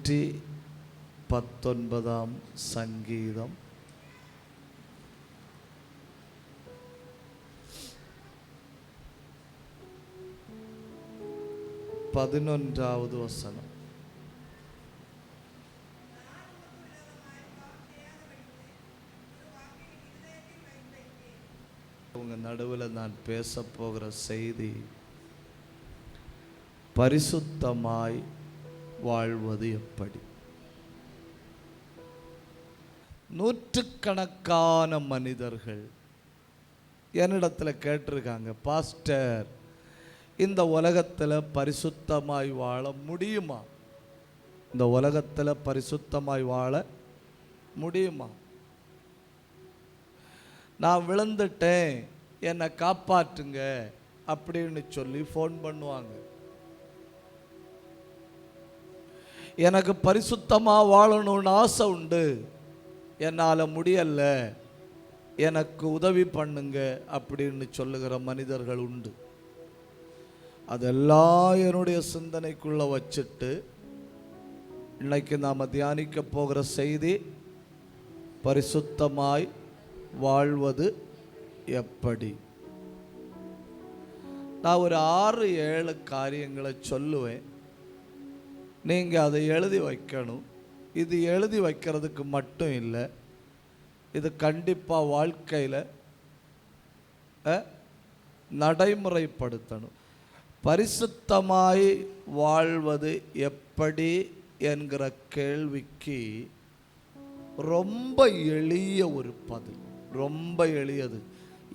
119 சங்கீதம் 11வது வசனம். உங்க நடுவில் நான் பேச போகிற செய்தி பரிசுத்தமாய் வாழ்வது எப்படி. நூற்றுக்கணக்கான மனிதர்கள் என்னிடத்தில் கேட்டிருக்காங்க, பாஸ்டர் இந்த உலகத்தில் பரிசுத்தமாய் வாழ முடியுமா? இந்த உலகத்தில் பரிசுத்தமாய் வாழ முடியுமா? நான் விழுந்துட்டேன், என்னை காப்பாற்றுங்க அப்படின்னு சொல்லி ஃபோன் பண்ணுவாங்க. எனக்கு பரிசுத்தமாக வாழணும்னு ஆசை உண்டு, என்னால் முடியல, எனக்கு உதவி பண்ணுங்க அப்படின்னு சொல்லுகிற மனிதர்கள் உண்டு. அதெல்லாம் என்னுடைய சிந்தனைக்குள்ள வச்சுட்டு இன்னைக்கு நாம் தியானிக்க போகிற செய்தி பரிசுத்தமாய் வாழ்வது எப்படி. நான் ஒரு 6-7 காரியங்களை சொல்லுவேன், நீங்கள் அதை எழுதி வைக்கணும். இது எழுதி வைக்கிறதுக்கு மட்டும் இல்லை, இது கண்டிப்பாக வாழ்க்கையில் நடைமுறைப்படுத்தணும். பரிசுத்தமாய் வாழ்வது எப்படி என்கிற கேள்விக்கு ரொம்ப எளிய ஒரு பதில், ரொம்ப எளியது.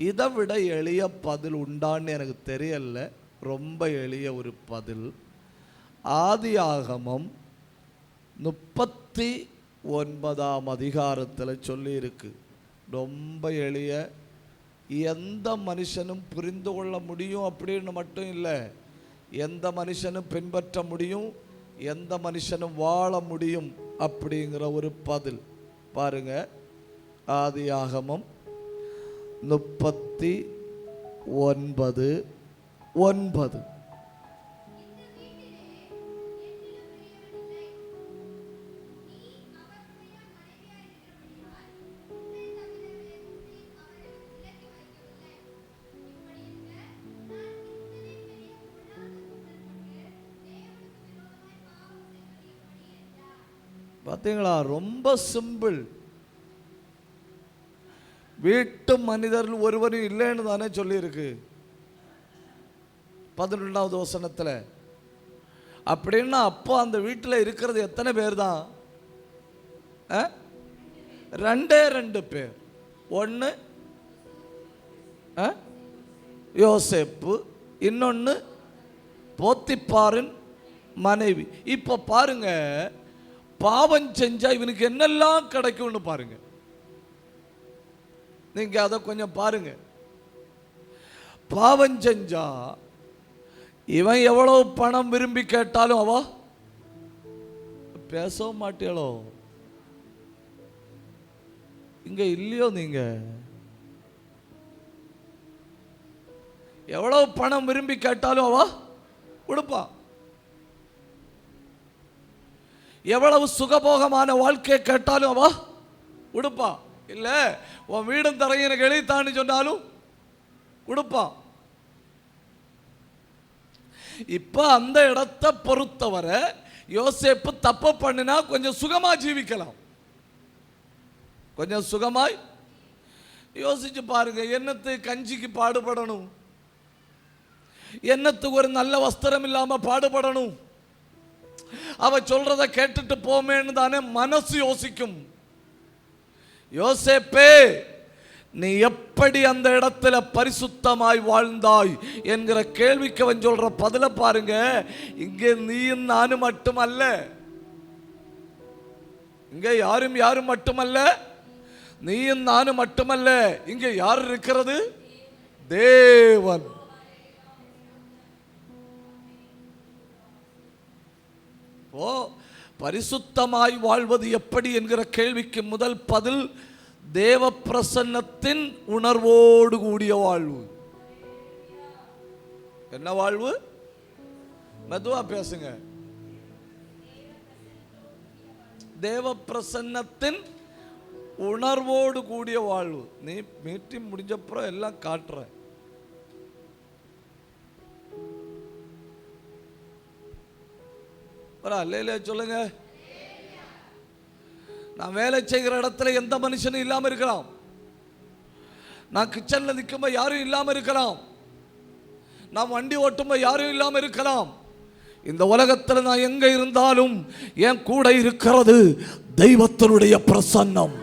இதை விட எளிய பதில் உண்டான்னு எனக்கு தெரியல. ரொம்ப எளிய ஒரு பதில். ஆதியாகமம் 39ஆம் அதிகாரத்தில் சொல்லியிருக்கு. ரொம்ப எளிய, எந்த மனுஷனும் புரிந்து கொள்ள முடியும் அப்படின்னு மட்டும் இல்லை, எந்த மனுஷனும் பின்பற்ற முடியும், எந்த மனுஷனும் வாழ முடியும் அப்படிங்கிற ஒரு பதில். பாருங்க, ஆதியாகமம் 39:9. பார்த்தீங்களா, ரொம்ப சிம்பிள். வீட்டு மனிதர்கள் ஒருவரும் இல்லைன்னு தானே சொல்லியிருக்கு 11வது வசனத்தில். அப்படின்னா அப்போ அந்த வீட்டில் இருக்கிறது எத்தனை பேர் தான்? 2 பேர். ஒன்று யோசேப்பு, இன்னொன்று போத்திப்பாரின் மனைவி. இப்போ பாருங்க, பாவம் செஞ்சா இவனுக்கு என்னெல்லாம் கிடைக்கும்னு பாருங்க. நீங்க அதை கொஞ்சம் பாருங்க. பாவம் செஞ்சா இவன் எவ்வளவு பணம் விரும்பி கேட்டாலும் அவ பேசவும் மாட்டேளோ. இங்க இல்லையோ, நீங்க எவ்வளவு பணம் விரும்பி கேட்டாலும் அவ கொடுப்பா. எவ்வளவு சுகபோகமான வாழ்க்கையை கேட்டாலும் அவ கொடுப்பா. இல்ல உன் வீடும் தரையும் எனக்கு எழுத்தான்னு சொன்னாலும் கொடுப்பா. இப்ப அந்த இடத்தை பொறுத்தவரை யோசேப்பு தப்பு பண்ணினா கொஞ்சம் சுகமா ஜீவிக்கலாம். கொஞ்சம் சுகமாய் யோசிச்சு பாருங்க. என்னத்துக்கு கஞ்சிக்கு பாடுபடணும்? என்னத்துக்கு ஒரு நல்ல வஸ்திரம் இல்லாம பாடுபடணும்? அவ சொல்றத கேட்டுட்டு போமேன்னு தானே மனசு யோசிக்கும். யோசேப்பே, நீ எப்படி அந்த இடத்துல பரிசுத்தமாய் வாழ்ந்தாய் என்கிற கேள்விக்கு அவன் சொல்ற பதில பாருங்க. இங்கே நீயும் நானும் மட்டுமல்ல, இங்க யாரும் மட்டுமல்ல, நீயும் நானும் மட்டுமல்ல, இங்க யார் இருக்கிறது? தேவன். ஓ, பரிசுத்தமாய் வாழ்வது எப்படி என்கிற கேள்விக்கு முதல் பதில் தேவ பிரசன்னத்தின் உணர்வோடு கூடிய வாழ்வு. என்ன வாழ்வு? மெதுவா பேசுங்க. தேவ பிரசன்னத்தின் உணர்வோடு கூடிய வாழ்வு. நீ மீட்டிங் முடிஞ்சப்புறம் எல்லாம் காட்டுற. அல்லேலூயா சொல்லுங்க. நான் வேலை செய்கிற இடத்துல எந்த மனுஷனும் இல்லாம இருக்கலாம். நான் கிச்சன்ல நிற்கும்போது யாரும் இல்லாம இருக்கலாம். நான் வண்டி ஓட்டும்போது யாரும் இல்லாம இருக்கலாம். இந்த உலகத்தில் நான் எங்க இருந்தாலும் என் கூட இருக்கிறது தெய்வத்தினுடைய பிரசன்னம்.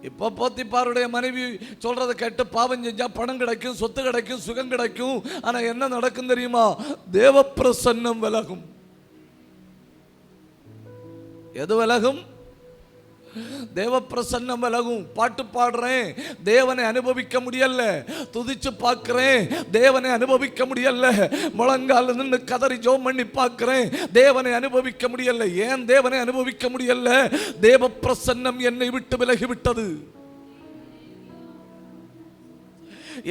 இப்ப போத்திபாருடைய மனைவி சொல்றதை கேட்டு பாவம் செஞ்சா பணம் கிடைக்கும், சொத்து கிடைக்கும், சுகம் கிடைக்கும். ஆனா என்ன நடக்கும் தெரியுமா? தேவ பிரசன்னம் விலகும். எது விலகும்? தேவ பிரசன்னம் விலகும். பாட்டு பாடுறேன், தேவனை அனுபவிக்க முடியல. துதிச்சு பார்க்கிறேன், தேவனை அனுபவிக்க முடியல. முழங்கால நின்று கதறி ஜெபம் பண்ணி பார்க்கிறேன், தேவனை அனுபவிக்க முடியல. ஏன் தேவனை அனுபவிக்க முடியல? தேவ பிரசன்னம் என்னை விட்டு விலகிவிட்டது.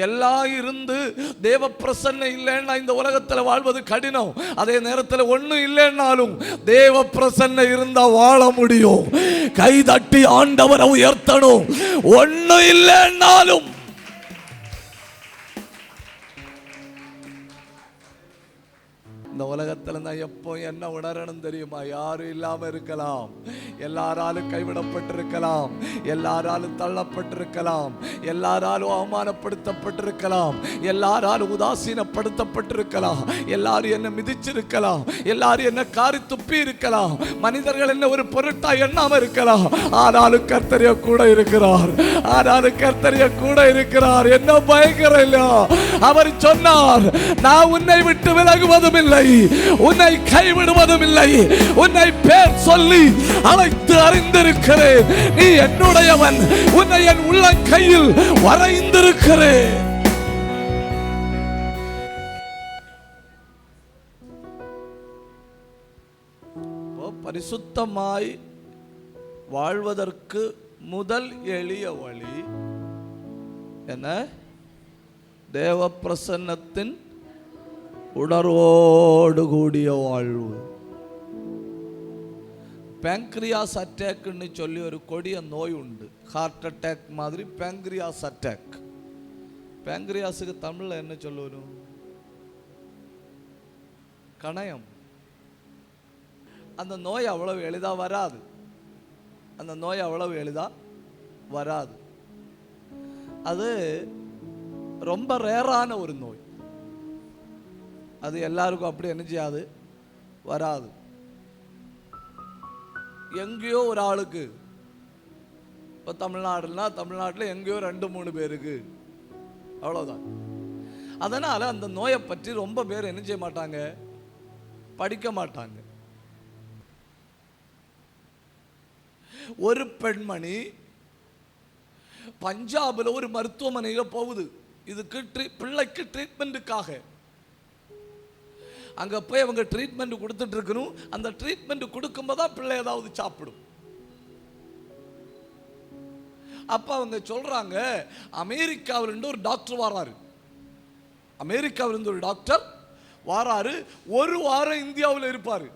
எல்லாம் இருந்து தேவ பிரசன்னம் இல்லைன்னா இந்த உலகத்தில் வாழ்வது கடினம். அதே நேரத்தில் ஒன்றும் இல்லைன்னாலும் தேவ பிரசன்னம் இருந்தா வாழ முடியும். கை தட்டி ஆண்டவரை உயர்த்தணும். ஒன்றும் இல்லைன்னாலும் இந்த உலகத்தில் நான் எப்போ என்ன உணரணும் தெரியுமா? யாரும் இல்லாம இருக்கலாம், எல்லாராலும் கைவிடப்பட்டிருக்கலாம், எல்லாராலும் தள்ளப்பட்டிருக்கலாம், எல்லாராலும் அவமானப்படுத்தப்பட்டிருக்கலாம், எல்லாராலும் உதாசீனப்படுத்தப்பட்டிருக்கலாம், எல்லாரும் என்ன மிதிச்சிருக்கலாம், எல்லாரும் என்ன காரி துப்பி இருக்கலாம், மனிதர்கள் என்ன ஒரு பொருட்டா எண்ணாம இருக்கலாம். ஆனாலும் கர்த்தர் கூட இருக்கிறார். ஆனாலும் கர்த்தர் கூட இருக்கிறார். என்ன பயங்கரம் இல்ல? அவர் சொன்னார், நான் உன்னை விட்டு விலகுவதும் இல்லை, உன்னை கைவிடுவதும் இல்லை, உன்னை பேர் சொல்லி அழைத்து அறிந்திருக்கிறேன். நீ என்னுடையவன், உன்னை என் உள்ளங்கையில் வரைந்திருக்கிறேன். பரிசுத்தமாய் வாழ்வதற்கு முதல் எளிய வழி என்ன? தேவ பிரசன்னத்தின் உணர்வோடு கூடிய வாழ்வு. பேங்க்ரியாஸ் அட்டாக்னு சொல்லி ஒரு கொடிய நோய் உண்டு. ஹார்ட் அட்டாக் மாதிரி பேங்க்ரியாஸ் அட்டாக். பேங்க்ரியாஸுக்கு தமிழ்ல என்ன சொல்லணும்? கணையம். அந்த நோய் அவ்வளவு எளிதா வராது. அந்த நோய் அவ்வளவு எளிதா வராது. அது ரொம்ப ரேரான ஒரு நோய். அது எல்லாருக்கும் அப்படி என்ன செய்யாது, வராது. எங்கேயோ ஒரு ஆளுக்கு, இப்போ தமிழ்நாடுனா தமிழ்நாட்டில் எங்கேயோ 2-3 பேருக்கு, அவ்வளோதான். அதனால் அந்த நோயை பற்றி ரொம்ப பேர் என்ன செய்ய மாட்டாங்க, படிக்க மாட்டாங்க. ஒரு பெண்மணி பஞ்சாபில் ஒரு மருத்துவமனையில் போகுது. இதுக்கு பிள்ளைக்கு ட்ரீட்மெண்ட்டுக்காக. அங்கே போய் அவங்க ட்ரீட்மெண்ட் கொடுத்துட்டு இருக்கணும். அந்த ட்ரீட்மெண்ட் கொடுக்கும்போது தான் பிள்ளை ஏதாவது சாப்பிடும். அப்போ அவங்க சொல்றாங்க, அமெரிக்காவிலிருந்து ஒரு டாக்டர் வராரு. அமெரிக்காவிலிருந்து ஒரு டாக்டர் வராரு. ஒரு வாரம் இந்தியாவில் இருப்பாரு.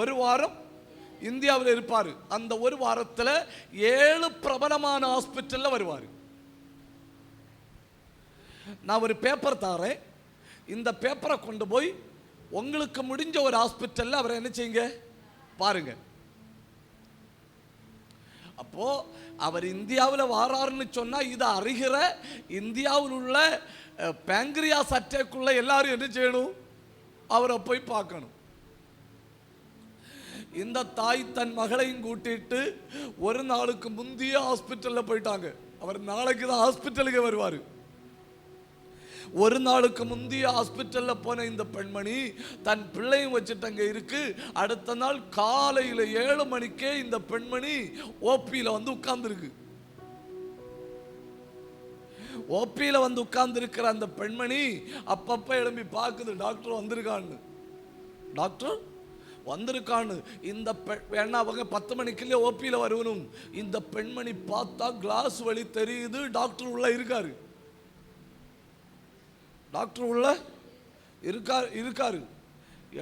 ஒரு வாரம் இந்தியாவில் இருப்பாரு. அந்த ஒரு வாரத்தில் 7 பிரபலமான ஹாஸ்பிட்டல்ல வருவார். நான் ஒரு பேப்பர் தாரேன். இந்த பேப்பரை கொண்டு போய் உங்களுக்கு முடிஞ்ச ஒரு ஹாஸ்பிட்டல்ல அவரை என்ன செய்யுங்க, பாருங்க. அப்போ அவர் இந்தியாவில் வாராருன்னு சொன்னா இதை அறிகிற இந்தியாவில் உள்ள பேங்க்ரியாஸ் அட்டாக் உள்ள எல்லாரும் என்ன செய்யணும், அவரை போய் பார்க்கணும். இந்த தாய் தன் மகளையும் கூட்டிட்டு ஒரு நாளுக்கு முந்தைய ஹாஸ்பிட்டல்ல போயிட்டாங்க. அவர் நாளைக்கு தான் ஹாஸ்பிட்டலுக்கு வருவார். ஒரு நாளுக்கு முந்தைய ஹாஸ்பிட்டல்ல போன இந்த பெண்மணி தன் பிள்ளையும் வச்சுட்டு அங்க இருக்கு. அடுத்த நாள் காலையில் 7 மணிக்கே இந்த பெண்மணி ஓபியில வந்து உட்கார்ந்துருக்கு. ஓபியில வந்து உட்கார்ந்து இருக்கிற அந்த பெண்மணி அப்பப்ப எழும்பி பார்க்குது, டாக்டர் வந்திருக்கான்னு. டாக்டர் வந்திருக்கான்னு. இந்த வேணா அவங்க 10 மணிக்குள்ளே ஓபியில வரணும். இந்த பெண்மணி பார்த்தா கிளாஸ் வழி தெரியுது டாக்டர் உள்ள இருக்காரு. டாக்டர் உள்ள இருக்காரு.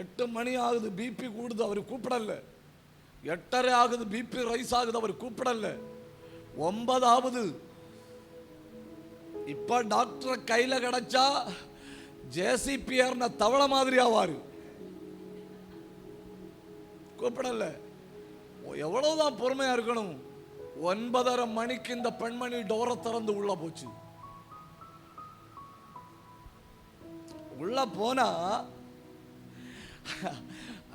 8 மணி ஆகுது, பிபி கூடுது, அவர் கூப்பிடல. 8:30 ஆகுது, பிபி ரைஸ் ஆகுது, அவர் கூப்பிடல. 9 ஆகுது. இப்ப டாக்டர் கையில கிடைச்சா ஜேசிபிஆர் தவளை மாதிரி ஆவாரு. கூப்பிடல. எவ்வளவுதான் பொறுமையா இருக்கணும். 9:30 மணிக்கு இந்த பெண்மணி டோரை திறந்து உள்ள போச்சு. உள்ள போனா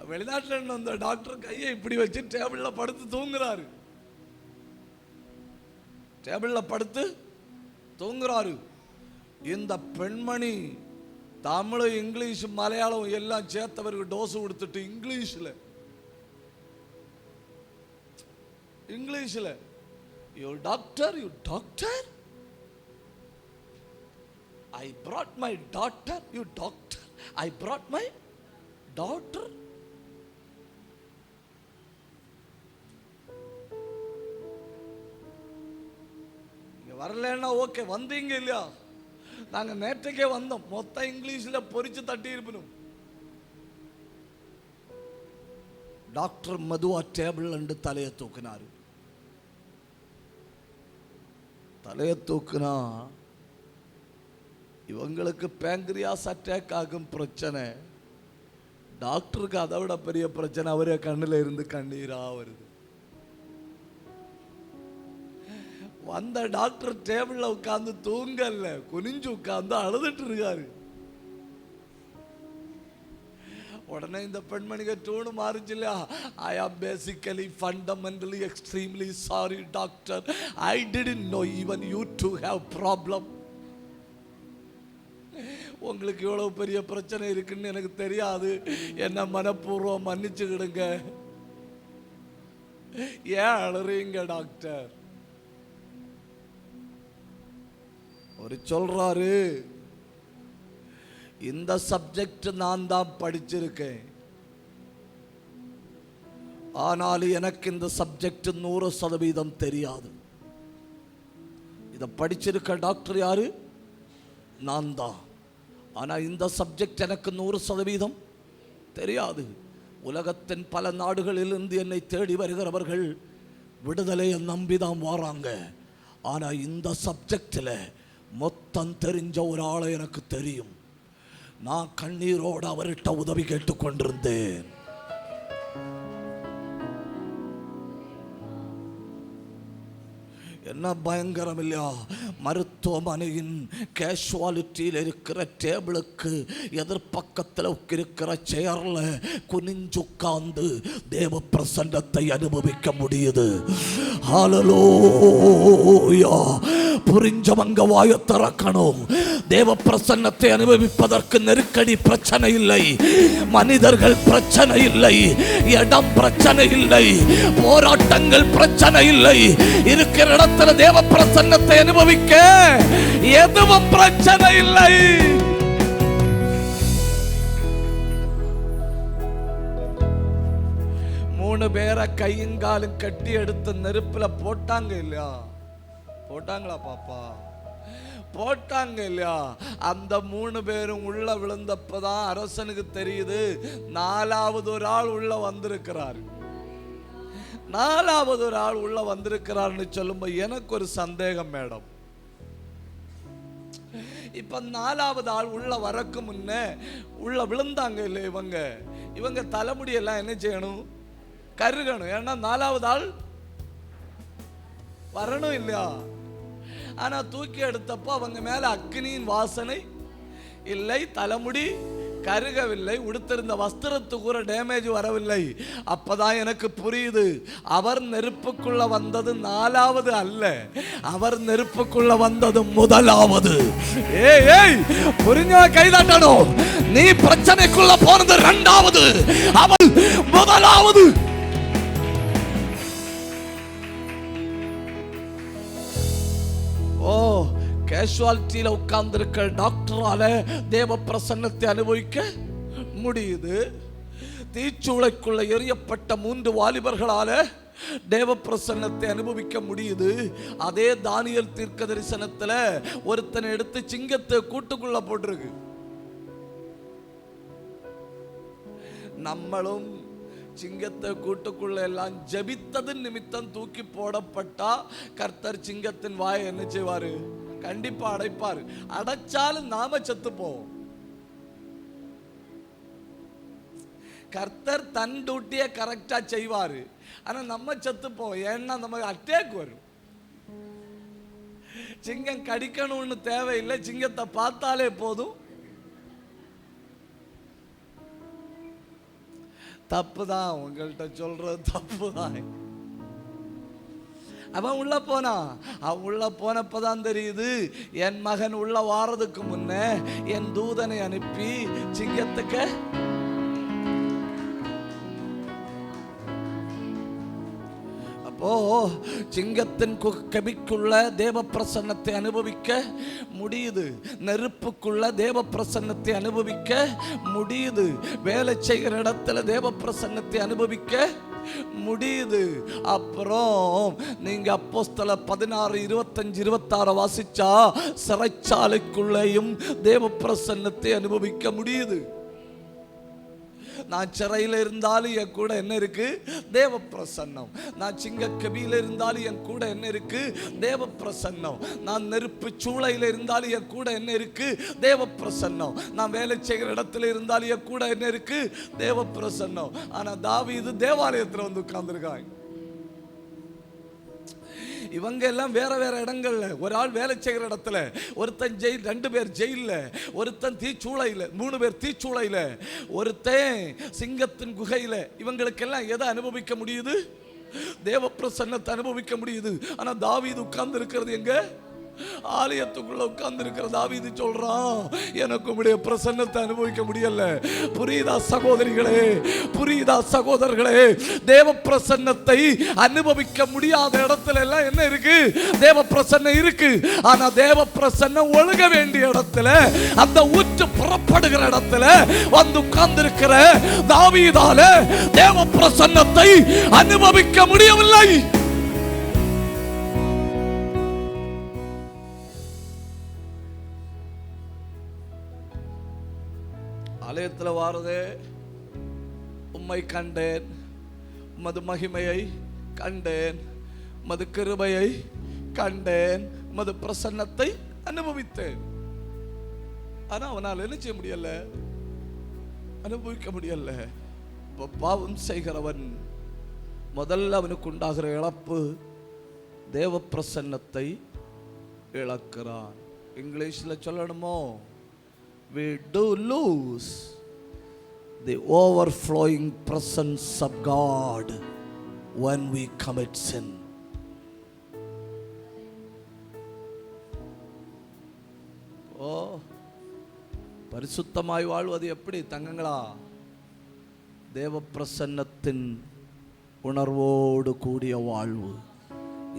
வெளிநாட்டுல இருந்த டாக்டர் கையை இப்படி வச்சு டேபிள்ல படுத்து தூங்குறாரு. டேபிள்ல படுத்து தூங்குறாரு. இந்த பெண்மணி தமிழ், இங்கிலீஷ், மலையாளம் எல்லாம் சேர்த்தவருக்கு டோஸ் கொடுத்துட்டு இங்கிலீஷ்ல you doctor I brought my daughter, you doctor. I brought my daughter. இங்க வரலன்னா ஓகே, வந்தீங்க இல்லையா? நாங்க நேற்றுக்கே வந்தோம். மொத்த இங்கிலீஷ்ல பொரிச்சு தட்டி இருப்போம். டாக்டர் மதுவா டேபிள் அண்டு தலையை தூக்கினாரு. தலையை தூக்குனா இவங்களுக்கு பேங்க்ரியாஸ் அட்டாக் ஆகும் பிரச்சனை. டாக்டருக்கு அதை விட பெரிய பிரச்சனை. அவரே கண்ணில் இருந்து கண்ணீரா வருது. வந்த டாக்டர் டேபிள்ல உட்கார்ந்து தூங்கல, குனிஞ்சு உட்கார்ந்து அழுதுட்டு இருக்காரு. உடனே இந்த பெண்மணிக்கு டூனு மாறிச்சு இல்லையா? ஐ ஆம் basically fundamentally extremely sorry doctor. I didn't no even you to have problem. உங்களுக்கு இவ்வளவு பெரிய பிரச்சனை இருக்குன்னு எனக்கு தெரியாது. என்ன மனப்பூர்வம் மன்னிச்சுக்கிடுங்க. ஏன் அழுறீங்க டாக்டர்? ஒரு சொல்றாரு, இந்த சப்ஜெக்ட் நான் தான் படிச்சிருக்கேன், ஆனால் எனக்கு இந்த சப்ஜெக்ட் 100% தெரியாது. இதை படிச்சிருக்க டாக்டர் யாரு? நான் தான். ஆனா இந்த சப்ஜெக்ட் எனக்கு 100% தெரியாது. உலகத்தின் பல நாடுகளிலிருந்து என்னை தேடி வருகிறவர்கள் விடுதலையை நம்பிதான் வராங்க. ஆனா இந்த சப்ஜெக்டில் மொத்தம் தெரிஞ்ச ஒரு ஆளை எனக்கு தெரியும். நான் கண்ணீரோடு அவர்கிட்ட உதவி கேட்டுக்கொண்டிருந்தேன். என்ன பயங்கரம் இல்லையா? மருத்துவமனையின் கேஷுவாலிட்டியில் இருக்கிற டேபிளுக்கு எதிர்பக்கத்தில் இருக்கிற சேர்ல குனிஞ்சு உட்கார்ந்து தேவ பிரசன்னத்தை அனுபவிக்க முடியுது. ஹல்லேலூயா! புரிஞ்சவங்க வாயை திறக்கணும். தேவ பிரசன்னத்தை அனுபவிப்பதற்கு நெருக்கடி பிரச்சனை இல்லை, மனிதர்கள் பிரச்சனை இல்லை, இடம் பிரச்சனை இல்லை, போராட்டங்கள் பிரச்சனை இல்லை. இருக்கிற இடத்துல தேவ பிரசன்னத்தை அனுபவிக்க எதுவும் பிரச்சனை இல்லை. மூணு பேரை கையும் காலும் கட்டி எடுத்து நெருப்புல போட்டாங்க இல்லையா? போட்டாங்களா பாப்பா? போட்டாங்க இல்லையா? அந்த 3 பேரும் உள்ள விழுந்தப்பதான் அரசனுக்கு தெரியுது 4வது ஒரு ஆள் உள்ள வந்திருக்கிறார். 4வது ஒரு ஆள் உள்ள வந்திருக்கிறார்னு சொல்லும்போது எனக்கு ஒரு சந்தேகம் மேடம். இப்ப 4வது ஆள் உள்ள வரக்கு முன்னே உள்ள விழுந்தாங்க இல்லை இவங்க தலைமுடியெல்லாம் என்ன செய்யணும்? கருகணும். ஏன்னா 4வது ஆள் வரணும் இல்லையா? ஆனா தூக்கி எடுத்தப்போ அவங்க மேல அக்னியின் வாசனை இல்லை, தலைமுடி கருகவில்லை, உடுத்திருந்த வஸ்திரத்துக்கு கூட டேமேஜ் வரவில்லை. அப்பதான் எனக்கு புரியுது, அவர் நெருப்புக்குள்ள வந்தது 4வது அல்ல, அவர் நெருப்புக்குள்ள வந்தது 1வது. ஏய் புரிஞ்சா கைதாட்டணும். நீ பிரச்சனைக்குள்ள போனது 2வது, அவர் 1வது. ஓ, கேஷுவாலிட்டியில உட்கார்ந்திருக்க டாக்டரால தேவ பிரசன்னத்தை அனுபவிக்க முடியுது. தீச்சூளைக்குள்ள எரியப்பட்ட 3 வாலிபர்களால தேவ பிரசன்னத்தை அனுபவிக்க முடியுது. அதே தானியேல் தீர்க்க தரிசனத்துல ஒருத்தனை எடுத்து சிங்கத்தை கூட்டுக்குள்ள போட்டிருக்கு. நம்மளும் சிங்கத்தை கூட்டுக்குள்ள எல்லாம் ஜெபித்தது நிமித்தம் தூக்கி போடப்பட்டா கர்த்தர் சிங்கத்தின் வாயை என்ன செய்வாரு? கண்டிப்பா அடைப்பாரு. அடைச்சாலும் நாம செத்து போவோம். கர்த்தர் தன் டியூட்டியை கரெக்டா செய்வாரு, ஆனா நம்ம செத்து போவோம். ஏன்னா நமக்கு அட்டாக் வரும். சிங்கம் கடிக்கணும்னு தேவையில்லை, சிங்கத்தை பார்த்தாலே போதும். தப்புதான், உங்கள்கிட்ட சொல்றது தப்புதான். அவன் உள்ள போனா, அவன் உள்ள போனப்பதான் தெரியுது, என் மகன் உள்ள வாரதுக்கு முன்ன என் தூதனை அனுப்பி சிங்கத்துக்கு அப்போ சிங்கத்தின் கபிக்குள்ள தேவ பிரசன்னத்தை அனுபவிக்க முடியுது, நெருப்புக்குள்ள தேவ பிரசன்னத்தை அனுபவிக்க முடியுது, வேலை செய்கிற இடத்துல தேவ பிரசன்னத்தை அனுபவிக்க முடியுது. அப்புறம் நீங்க அப்போஸ்தலர் 16, 25, 26 வாசிச்சா சிறைச்சாலைக்குள்ளேயும் தேவ பிரசன்னத்தை அனுபவிக்க முடியுது. நான் சிறையில் இருந்தாலும் என் கூட என்ன இருக்கு? தேவ பிரசன்னம். நான் சிங்க கபியில இருந்தாலும் என் கூட என்ன இருக்கு? தேவ பிரசன்னம். நான் நெருப்பு சூளையில இருந்தாலும் என் கூட என்ன இருக்கு? தேவ பிரசன்னம். நான் வேலை செய்கிற இடத்துல இருந்தாலும் என் கூட என்ன இருக்கு? தேவ பிரசன்னம். ஆனா தாவீது தேவாலயத்துல வந்து உட்கார்ந்துருக்காங்க. இவங்க எல்லாம் வேற வேற இடங்கள்ல, ஒரு ஆள் வேலை செய்கிற இடத்துல, ஒருத்தன் ஜெயில், 2 பேர் ஜெயில, ஒருத்தன் தீச்சூளையில, 3 பேர் தீச்சூளையில, ஒருத்தன் சிங்கத்தின் குகையில. இவங்களுக்கெல்லாம் எதை அனுபவிக்க முடியுது? தேவ பிரசன்னத்தை அனுபவிக்க முடியுது. ஆனா தாவீது உட்கார்ந்து இருக்கிறது எங்க? ஆலயத்துக்குள்ள உட்கார்ந்து இருக்கிற தாவீது சொல்றான், எனக்கு உம்முடைய பிரசன்னத்தை அனுபவிக்க முடியல. புரியுதா சகோதரிகளே, புரியுதா சகோதரர்களே? தேவ பிரசன்னத்தை அனுபவிக்க முடியாத இடத்துல எல்லாம் என்ன இருக்கு? தேவ பிரசன்னம் இருக்கு. ஆனா தேவ பிரசன்னம் ஒழுக வேண்டிய இடத்துல, அந்த ஊற்று புறப்படுகிற இடத்துல வந்து உட்கார்ந்து இருக்கிற தாவீதால தேவ பிரசன்னத்தை அனுபவிக்க முடியவில்லை. ஆலயத்தில் வாரதே, உம்மை கண்டேன், உமது மகிமையை கண்டேன், உமது கிருபையை கண்டேன், உமது பிரசன்னத்தை அனுபவித்தேன். ஆனா அவனால் என்ன செய்ய முடியல? அனுபவிக்க முடியல. பாவம் செய்கிறவன் முதல்ல அவனுக்கு உண்டாகிற இழப்பு தேவ பிரசன்னத்தை இழக்கிறான். இங்கிலீஷ்ல சொல்லணுமோ, we do lose the overflowing presence of God when we commit sin. பரிசுத்தமாய் வாழ்வது எப்படி தங்கங்களா? தேவ பிரசன்னத்தின் உணர்வோடு கூடிய வாழ்வு.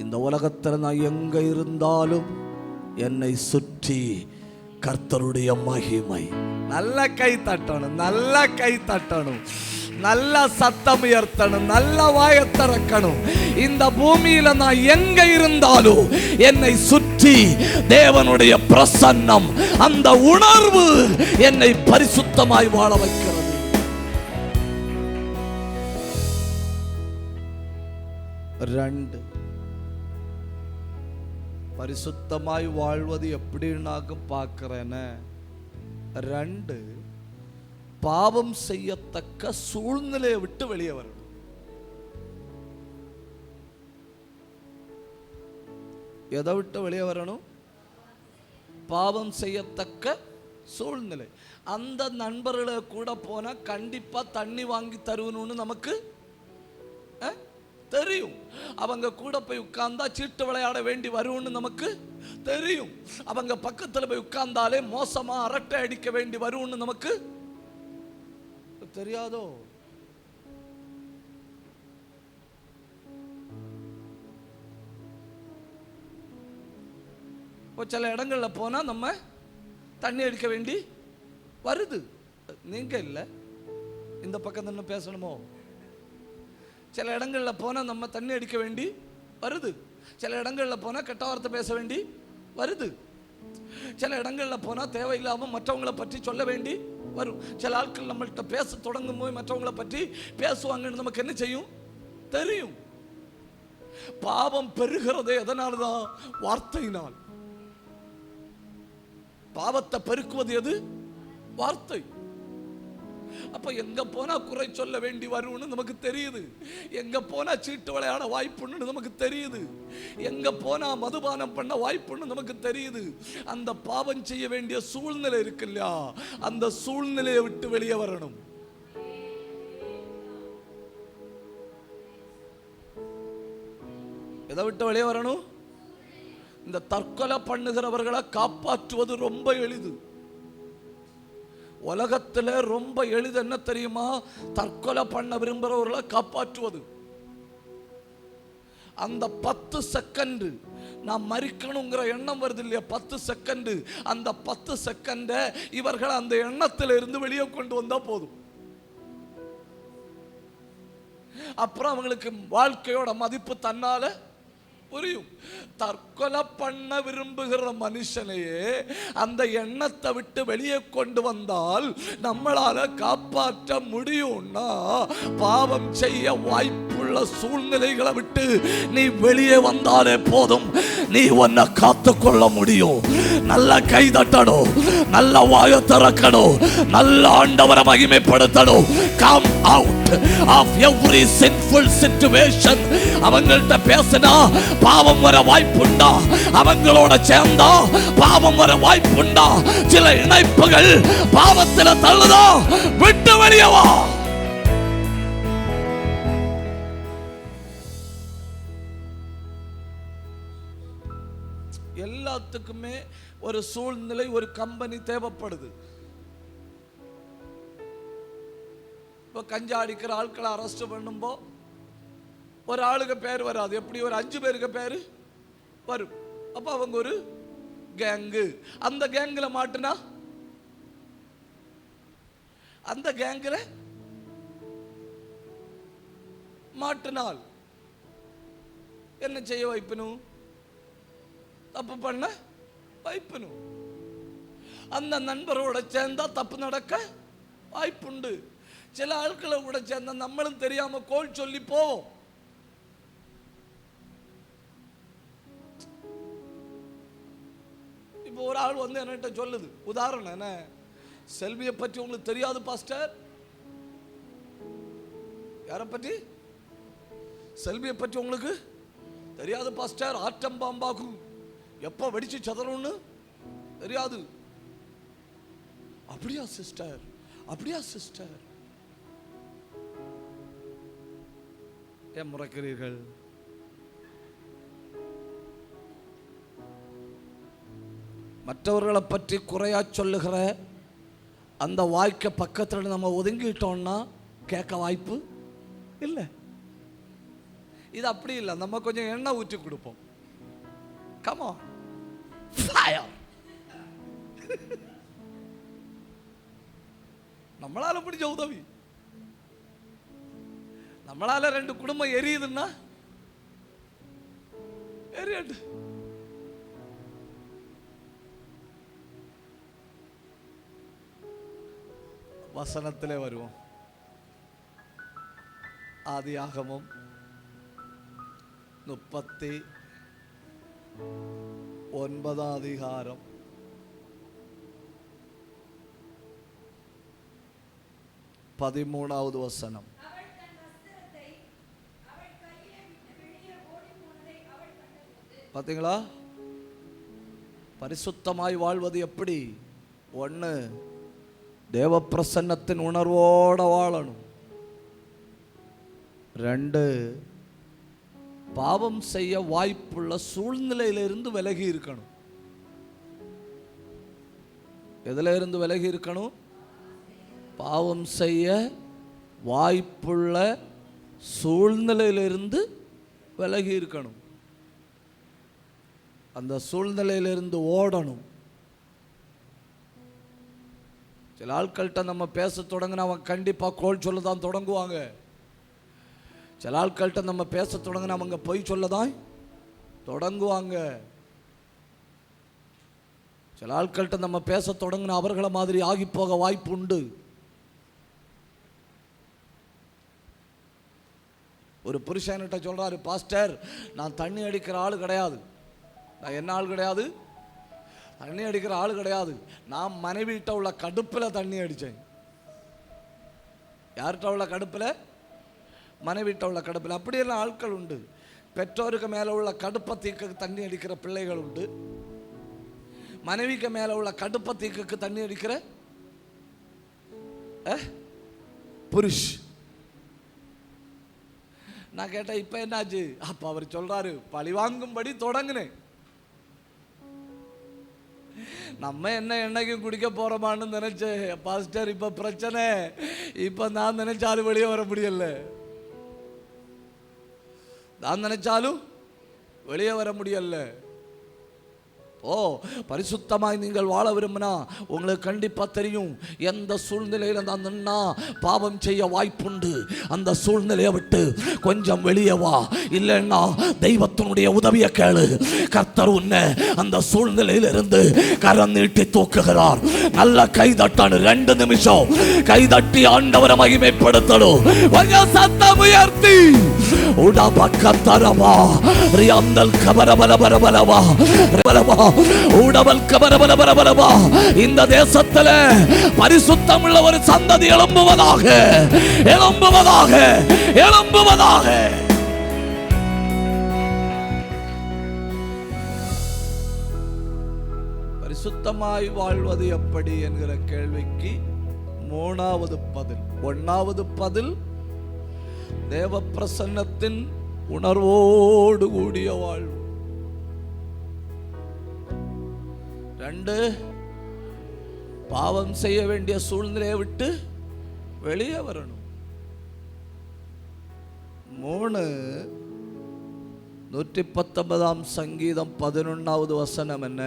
இந்த உலகத்தில் நான் எங்க இருந்தாலும் என்னை சுற்றி கர்த்தருடைய மகிமை. நல்ல கை தட்டணும், நல்ல கை தட்டணும், நல்ல சத்தம் உயர்த்தணும், நல்ல வாயை திறக்கணும். இந்த பூமியில நான் எங்க இருந்தாலும் என்னை சுற்றி தேவனுடைய பிரசன்னம், அந்த உணர்வு என்னை பரிசுத்தமாய் வாழ வைக்கிறது. ரெண்டு, பரிசுத்தமாய் வாழ்வது எப்படின்னாக்க பார்க்கிறேன்னு. 2, பாவம் செய்யத்தக்க சூழ்நிலையை விட்டு வெளியே வரணும். எதை விட்டு வெளியே வரணும்? பாவம் செய்யத்தக்க சூழ்நிலை. அந்த நண்பர்களை கூட போனா கண்டிப்பா தண்ணி வாங்கி தருவணும்னு நமக்கு தெரியும். அவங்க கூட போய் உட்கார்ந்தா சீட்டு விளையாட வேண்டி வரும்னு நமக்கு தெரியும். அவங்க பக்கத்துல போய் உட்கார்ந்தாலே மோசமா அரட்டை அடிக்க வேண்டி வரும்னு நமக்கு தெரியாதோ? சில இடங்கள்ல போனா நம்ம தண்ணி அடிக்க வேண்டி வருது. நீங்க இல்ல, இந்த பக்கம் என்ன பேசணுமோ? சில இடங்கள்ல போனா நம்ம தண்ணி அடிக்க வேண்டி வருது. சில இடங்கள்ல போனா கெட்ட வார்த்தை பேச வேண்டி வருது. சில இடங்களில் போனால் தேவையில்லாமல் மற்றவங்களை பற்றி சொல்ல வேண்டி வரும். சில ஆட்கள் நம்மள்கிட்ட பேச தொடங்கும் போது மற்றவங்களை பற்றி பேசுவாங்கன்னு நமக்கு என்ன செய்யும் தெரியும். பாவம் பெருகிறதே எதனால்தான்? வார்த்தையினால். பாவத்தை பெருக்குவது எது? வார்த்தை. அப்ப எங்க போனா குறை சொல்ல வேண்டி வரும்னு நமக்கு தெரியுது. எங்க போனா சீட்டு விளையாட வாய்ப்புன்னு நமக்கு தெரியுது. எங்க போனா மதுபானம் பண்ண வாய்ப்புன்னு நமக்கு தெரியுது. அந்த பாவம் செய்ய வேண்டிய சூழ்நிலை இருக்கு இல்லையா, அந்த சூழ்நிலையை விட்டு வெளியே வரணும். எதை விட்டு வெளியே வரணும்? இந்த தற்கொலை பண்ணுகிறவர்களை காப்பாற்றுவது ரொம்ப எளிது. உலகத்தில் ரொம்ப எளிது என்ன தெரியுமா? தற்கொலை பண்ண விரும்புகிறவர்களை காப்பாற்றுவது. அந்த 10 செகண்ட் நான் மரிக்கணுங்கிற எண்ணம் வருது இல்லையா, 10 செகண்ட், அந்த 10 செகண்ட இவர்கள் அந்த எண்ணத்தில் இருந்து வெளியே கொண்டு வந்தா போதும். அப்புறம் அவங்களுக்கு வாழ்க்கையோட மதிப்பு தன்னால புரியும். தற்கொலை பண்ண விரும்புகிற மனுஷனையே அந்த எண்ணத்தை விட்டு வெளியே கொண்டு வந்தால் நம்மளால காப்பாற்ற முடியும்னா, பாவம் செய்ய வாய்ப்புள்ள சூழ்நிலைகளை விட்டு நீ வெளியே வந்தாலே போதும், நீ உன்னை காத்துக்கொள்ள முடியும். நல்ல கை தட்டணும், நல்ல வாயை திறக்கணும், நல்ல ஆண்டவரை மகிமைப்படுத்தணும். Come out of every sinful situation. அவங்கள்ட்ட பேசினா பாவம் வர வாய்ப்புண்டா, அவங்களோட சேர்ந்தா பாவம் வர வாய்ப்புண்டா. சில இணைப்புகள் பாவத்தில் தள்ளுதா, விட்டு வெளியே வா. எல்லாத்துக்குமே ஒரு சூழ்நிலை, ஒரு கம்பெனி தேவைப்படுது. இப்போ கஞ்சா அடிக்கிற ஆட்களை அரெஸ்ட் பண்ணும்போ ஒரு ஆளுக்கு பேர் வராது, எப்படி ஒரு 5 பேருக்கு பேர் வரும். அப்ப அவங்க ஒரு கேங்கு. அந்த கேங்ல மாட்டினா, அந்த கேங்ல மாட்டினால் என்ன செய்ய வைப்பணும்? தப்பு பண்ண வைப்பணும். அந்த நண்பரோட சேர்ந்தா தப்பு நடக்க வாய்ப்புண்டு. சில ஆட்களை கூட சேர்ந்தா நம்மளும் தெரியாம கோல் சொல்லி போவோம். இப்போ ஒரு ஆள் வந்து என்கிட்ட சொல்லுது, உதாரணம் என்ன, செல்வியை பற்றி உங்களுக்கு தெரியாது பாஸ்டர். யாரை பற்றி? செல்வியை பற்றி உங்களுக்கு தெரியாது பாஸ்டர். ஆட்டம் பாம்பாகும், எப்போ வெடிச்சு சதறோம்னு தெரியாது. அப்படியா சிஸ்டர்? அப்படியா சிஸ்டர்? ஏன் முறைக்கிறீர்கள்? மற்றவர்களை பற்றி குறையா சொல்லுகிற அந்த வாய்க்க பக்கத்தில் நம்ம ஒதுங்கிட்டோம்னா கேட்க வாய்ப்பு இல்லை. இது அப்படி இல்லை, நம்ம கொஞ்சம் எண்ணெய் ஊற்றி கொடுப்போம். Come on fire. நம்மளால முடிஞ்ச உதவி. நம்மளால 2 குடும்பம் எரியுதுன்னா எரியட்டு. வசனத்திலே வருவோம். ஆதியாகமம் 39 அதிகாரம் 13வது வசனம். பார்த்தீங்களா? பரிசுத்தமாய் வாழ்வது எப்படி? 1, தேவ பிரசன்னத்தின் உணர்வோட வாழணும். 2, பாவம் செய்ய வாய்ப்புள்ள சூழ்நிலையிலிருந்து விலகி இருக்கணும். எதுல இருந்து விலகி இருக்கணும்? பாவம் செய்ய வாய்ப்புள்ள சூழ்நிலையிலிருந்து விலகி இருக்கணும். அந்த சூழ்நிலையிலிருந்து ஓடணும். சில ஆட்கள்கிட்ட நம்ம பேச தொடங்கினா அவன் கண்டிப்பாக கோல் சொல்ல தான் தொடங்குவாங்க. சில ஆட்கள்கிட்ட நம்ம பேச தொடங்கினா அவங்க பொய் சொல்ல தான் தொடங்குவாங்க. சில ஆட்கள்கிட்ட நம்ம பேச தொடங்கின அவர்களை மாதிரி ஆகி போக வாய்ப்பு உண்டு. ஒரு புருஷன்கிட்ட சொல்றாரு, பாஸ்டர் நான் தண்ணி அடிக்கிற ஆள் கிடையாது. நான் என்ன ஆள் கிடையாது? தண்ணி அடிக்கிற ஆள் கிடையாது. நான் மனைவிட்ட உள்ள கடுப்பில் தண்ணி அடித்தேன். யார்கிட்ட உள்ள கடுப்பில்? மனைவிட்ட உள்ள கடுப்பில். அப்படியெல்லாம் ஆட்கள் உண்டு. பெற்றோருக்கு மேலே உள்ள கடுப்பை தீக்கு தண்ணி அடிக்கிற பிள்ளைகள் உண்டு. மனைவிக்கு மேலே உள்ள கடுப்பை தீக்கு தண்ணி அடிக்கிற புருஷ். நான் கேட்டேன், இப்போ என்னாச்சு? அப்போ அவர் சொல்றாரு, பழி வாங்கும்படி தொடங்கினேன். நம்ம என்ன என்னைக்கும் குடிக்க போறோமான்னு நினைச்சேன் பாஸ்டர். இப்போ பிரச்சனை, இப்போ நான் நினைச்சாலும் வெளியே வர முடியல. நான் நினைச்சாலும் வெளியே வர முடியல. பரிசுத்தமாய் நீங்கள் வாழ விரும்பினா உங்களுக்கு கண்டிப்பா தெரியும், எந்த சூழ்நிலையில நான் நின்னா பாவம் செய்ய வாய்ப்புண்டு. அந்த சூழ்நிலையை விட்டு கொஞ்சம் வெளியே வா. இல்லைன்னா தெய்வத்தினுடைய உதவியை கேளு. கர்த்தர் உன்னை அந்த சூழ்நிலையிலிருந்து கரம் நீட்டி தூக்குகிறார். நல்ல கை தட்டானு 2 நிமிஷம் கை தட்டி ஆண்டவரை மகிமைப்படுத்தணும். கொஞ்சம் சத்தம் உயர்த்தி உடபக்கத்தரவா ரியந்தல் கபரபலபலபலவா பலவா உடவல் கபரபலபலபலவா. இந்த தேசத்தில் பரிசுத்தம் உள்ள ஒரு சந்ததி எழும்புவதாக, எழும்புவதாக, எழும்புவதாக. பரிசுத்தமாய் வாழ்வது எப்படி என்கிற கேள்விக்கு 3வது பதில். 1வது பதில், தேவ பிரசன்னத்தின் உணர்வோடு கூடிய வாழ்வு. 2, பாவம் செய்ய வேண்டிய சூழ்நிலையை விட்டு வெளியே வரணும். 3, 119 சங்கீதம் 11வது வசனம் என்ன?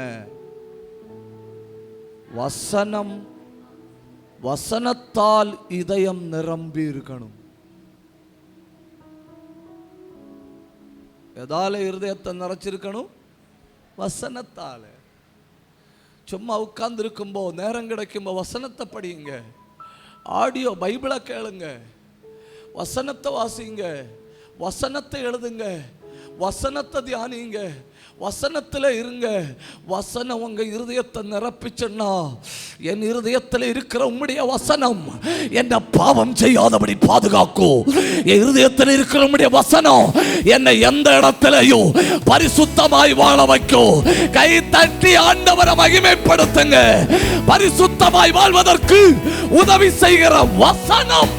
வசனம், வசனத்தால் இதயம் நிரம்பி இருக்கணும். எதால இருதயத்தை நிறைச்சிருக்கணும்? வசனத்தால. சும்மா உட்கார்ந்து இருக்கும்போ, நேரம் கிடைக்கும்போ வசனத்தை படியுங்க. ஆடியோ பைபிளை கேளுங்க, வசனத்தை வாசிங்க, வசனத்தை எழுதுங்க, வசனத்தை தியானிங்க, வசனத்தில் இருங்க. வசனம் உங்க இருதயத்தை நிரப்பிச்சுன்னா, என் இருதயத்தில் இருக்கிற உம்முடைய வசனம் என்னை பாவம் செய்யாதபடி பாதுகாக்கும். என் இருதயத்தில் இருக்கிற உம்முடைய வசனம் என்னை எந்த இடத்திலையும் பரிசுத்தமாய் வாழ வைக்கும். கை தட்டி ஆண்டவரை மகிமைப்படுத்துங்க. பரிசுத்தமாய் வாழ்வதற்கு உதவி செய்கிற வசனம்.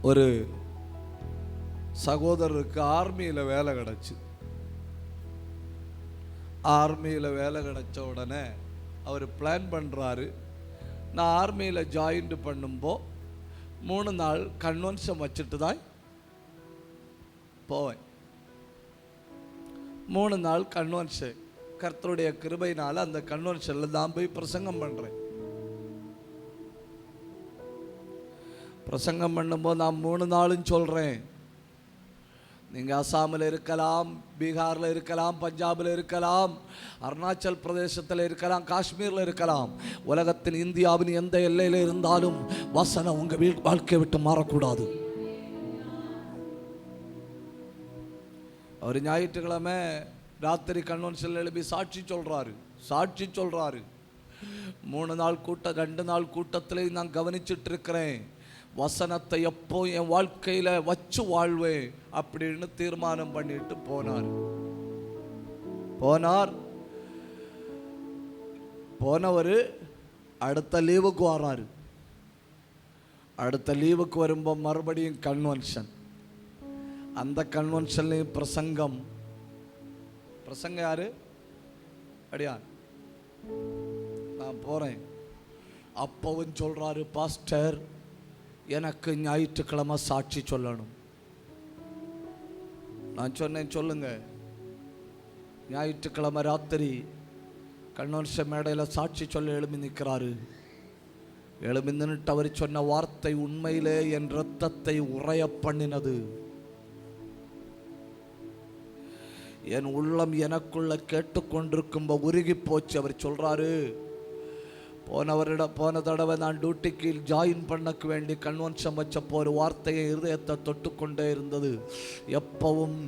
ஒரு சகோதரருக்கு ஆர்மியில் வேலை கிடைச்சு. ஆர்மியில் வேலை கிடைச்ச உடனே அவர் பிளான் பண்ணுறாரு, நான் ஆர்மியில் ஜாயின் பண்ணும்போ 3 நாள் கன்வென்ஷன் வச்சுட்டு தான் போவேன். 3 நாள் கன்வென்ஷன். கர்த்தருடைய கிருபையினால அந்த கன்வென்ஷனில் தான் போய் பிரசங்கம் பண்ணுறேன். பிரசங்கம் பண்ணும்போது நான் 3 நாளும் சொல்கிறேன், நீங்கள் அசாமில் இருக்கலாம், பீகாரில் இருக்கலாம், பஞ்சாபில் இருக்கலாம், அருணாச்சல் பிரதேசத்தில் இருக்கலாம், காஷ்மீரில் இருக்கலாம், உலகத்தின் இந்தியாவின் எந்த எல்லையில் இருந்தாலும் வசனம் உங்கள் வாழ்க்கையை விட்டு மாறக்கூடாது. அவர் ஞாயிற்றுக்கிழமை ராத்திரி கன்வென்ஷனில் எழுப்பி சாட்சி சொல்கிறாரு. 3 நாள் கூட்டம், 2 நாள் கூட்டத்தில் நான் கவனிச்சுட்டு இருக்கிறேன். வசனத்தை எப்போ என் வாழ்க்கையில் வச்சு வாழ்வேன் அப்படின்னு தீர்மானம் பண்ணிட்டு போனவர் அடுத்த லீவுக்கு வராரு. அடுத்த லீவுக்கு வரும்போது மறுபடியும் கன்வென்ஷன். அந்த கன்வென்ஷன்லையும் பிரசங்கம் யாரு? அடியான். நான் போறேன். அப்பவும் சொல்றாரு, பாஸ்டர் எனக்கு ஞாயிற்றுக்கிழமை சாட்சி சொல்லணும். நான் சொன்னேன், சொல்லுங்க. ஞாயிற்றுக்கிழமை ராத்திரி கன்வென்ஷன் மேடையில் சாட்சி சொல்ல எழுப்பி நிற்கிறாரு. எழும்பி நின்னுட்டு அவர் சொன்ன வார்த்தை உண்மையிலே என் இரத்தத்தை உறைய பண்ணினது. என் உள்ளம் எனக்குள்ள கேட்டுக்கொண்டிருக்கும் உருகி போச்சு. அவர் சொல்றாரு, போன தடவை நான் டியூட்டிக்கு ஜாயின் பண்ணக்கு வேண்டி கன்வென்ஷன் வச்சப்போ ஒரு வார்த்தையை இருதயத்தை தொட்டுக்கொண்டே இருந்தது. எப்பவும்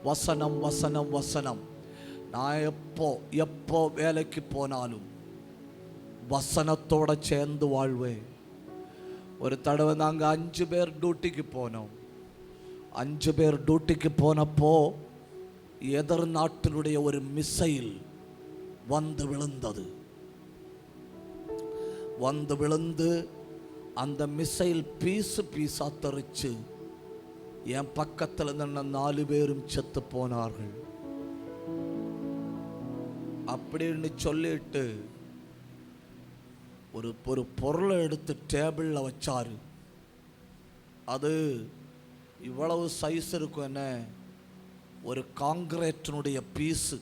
வசனம் வசனம் வசனம். நான் எப்போ வேலைக்கு போனாலும் வசனத்தோட சேர்ந்து வாழ்வேன். ஒரு தடவை நாங்கள் 5 பேர் டியூட்டிக்கு போனோம். 5 பேர் டியூட்டிக்கு போனப்போ எதிர் நாட்டினுடைய ஒரு மிசைல் வந்து விழுந்து அந்த மிசைல் பீஸா தெரிச்சு என் பக்கத்தில் நின்ன 4 பேரும் செத்து போனார்கள். அப்படின்னு சொல்லிட்டு ஒரு பொருளை எடுத்து டேபிளில் வச்சாரு. அது இவ்வளவு சைஸ் இருக்கும், என்ன ஒரு காங்கிரீட்டினுடைய பீஸு.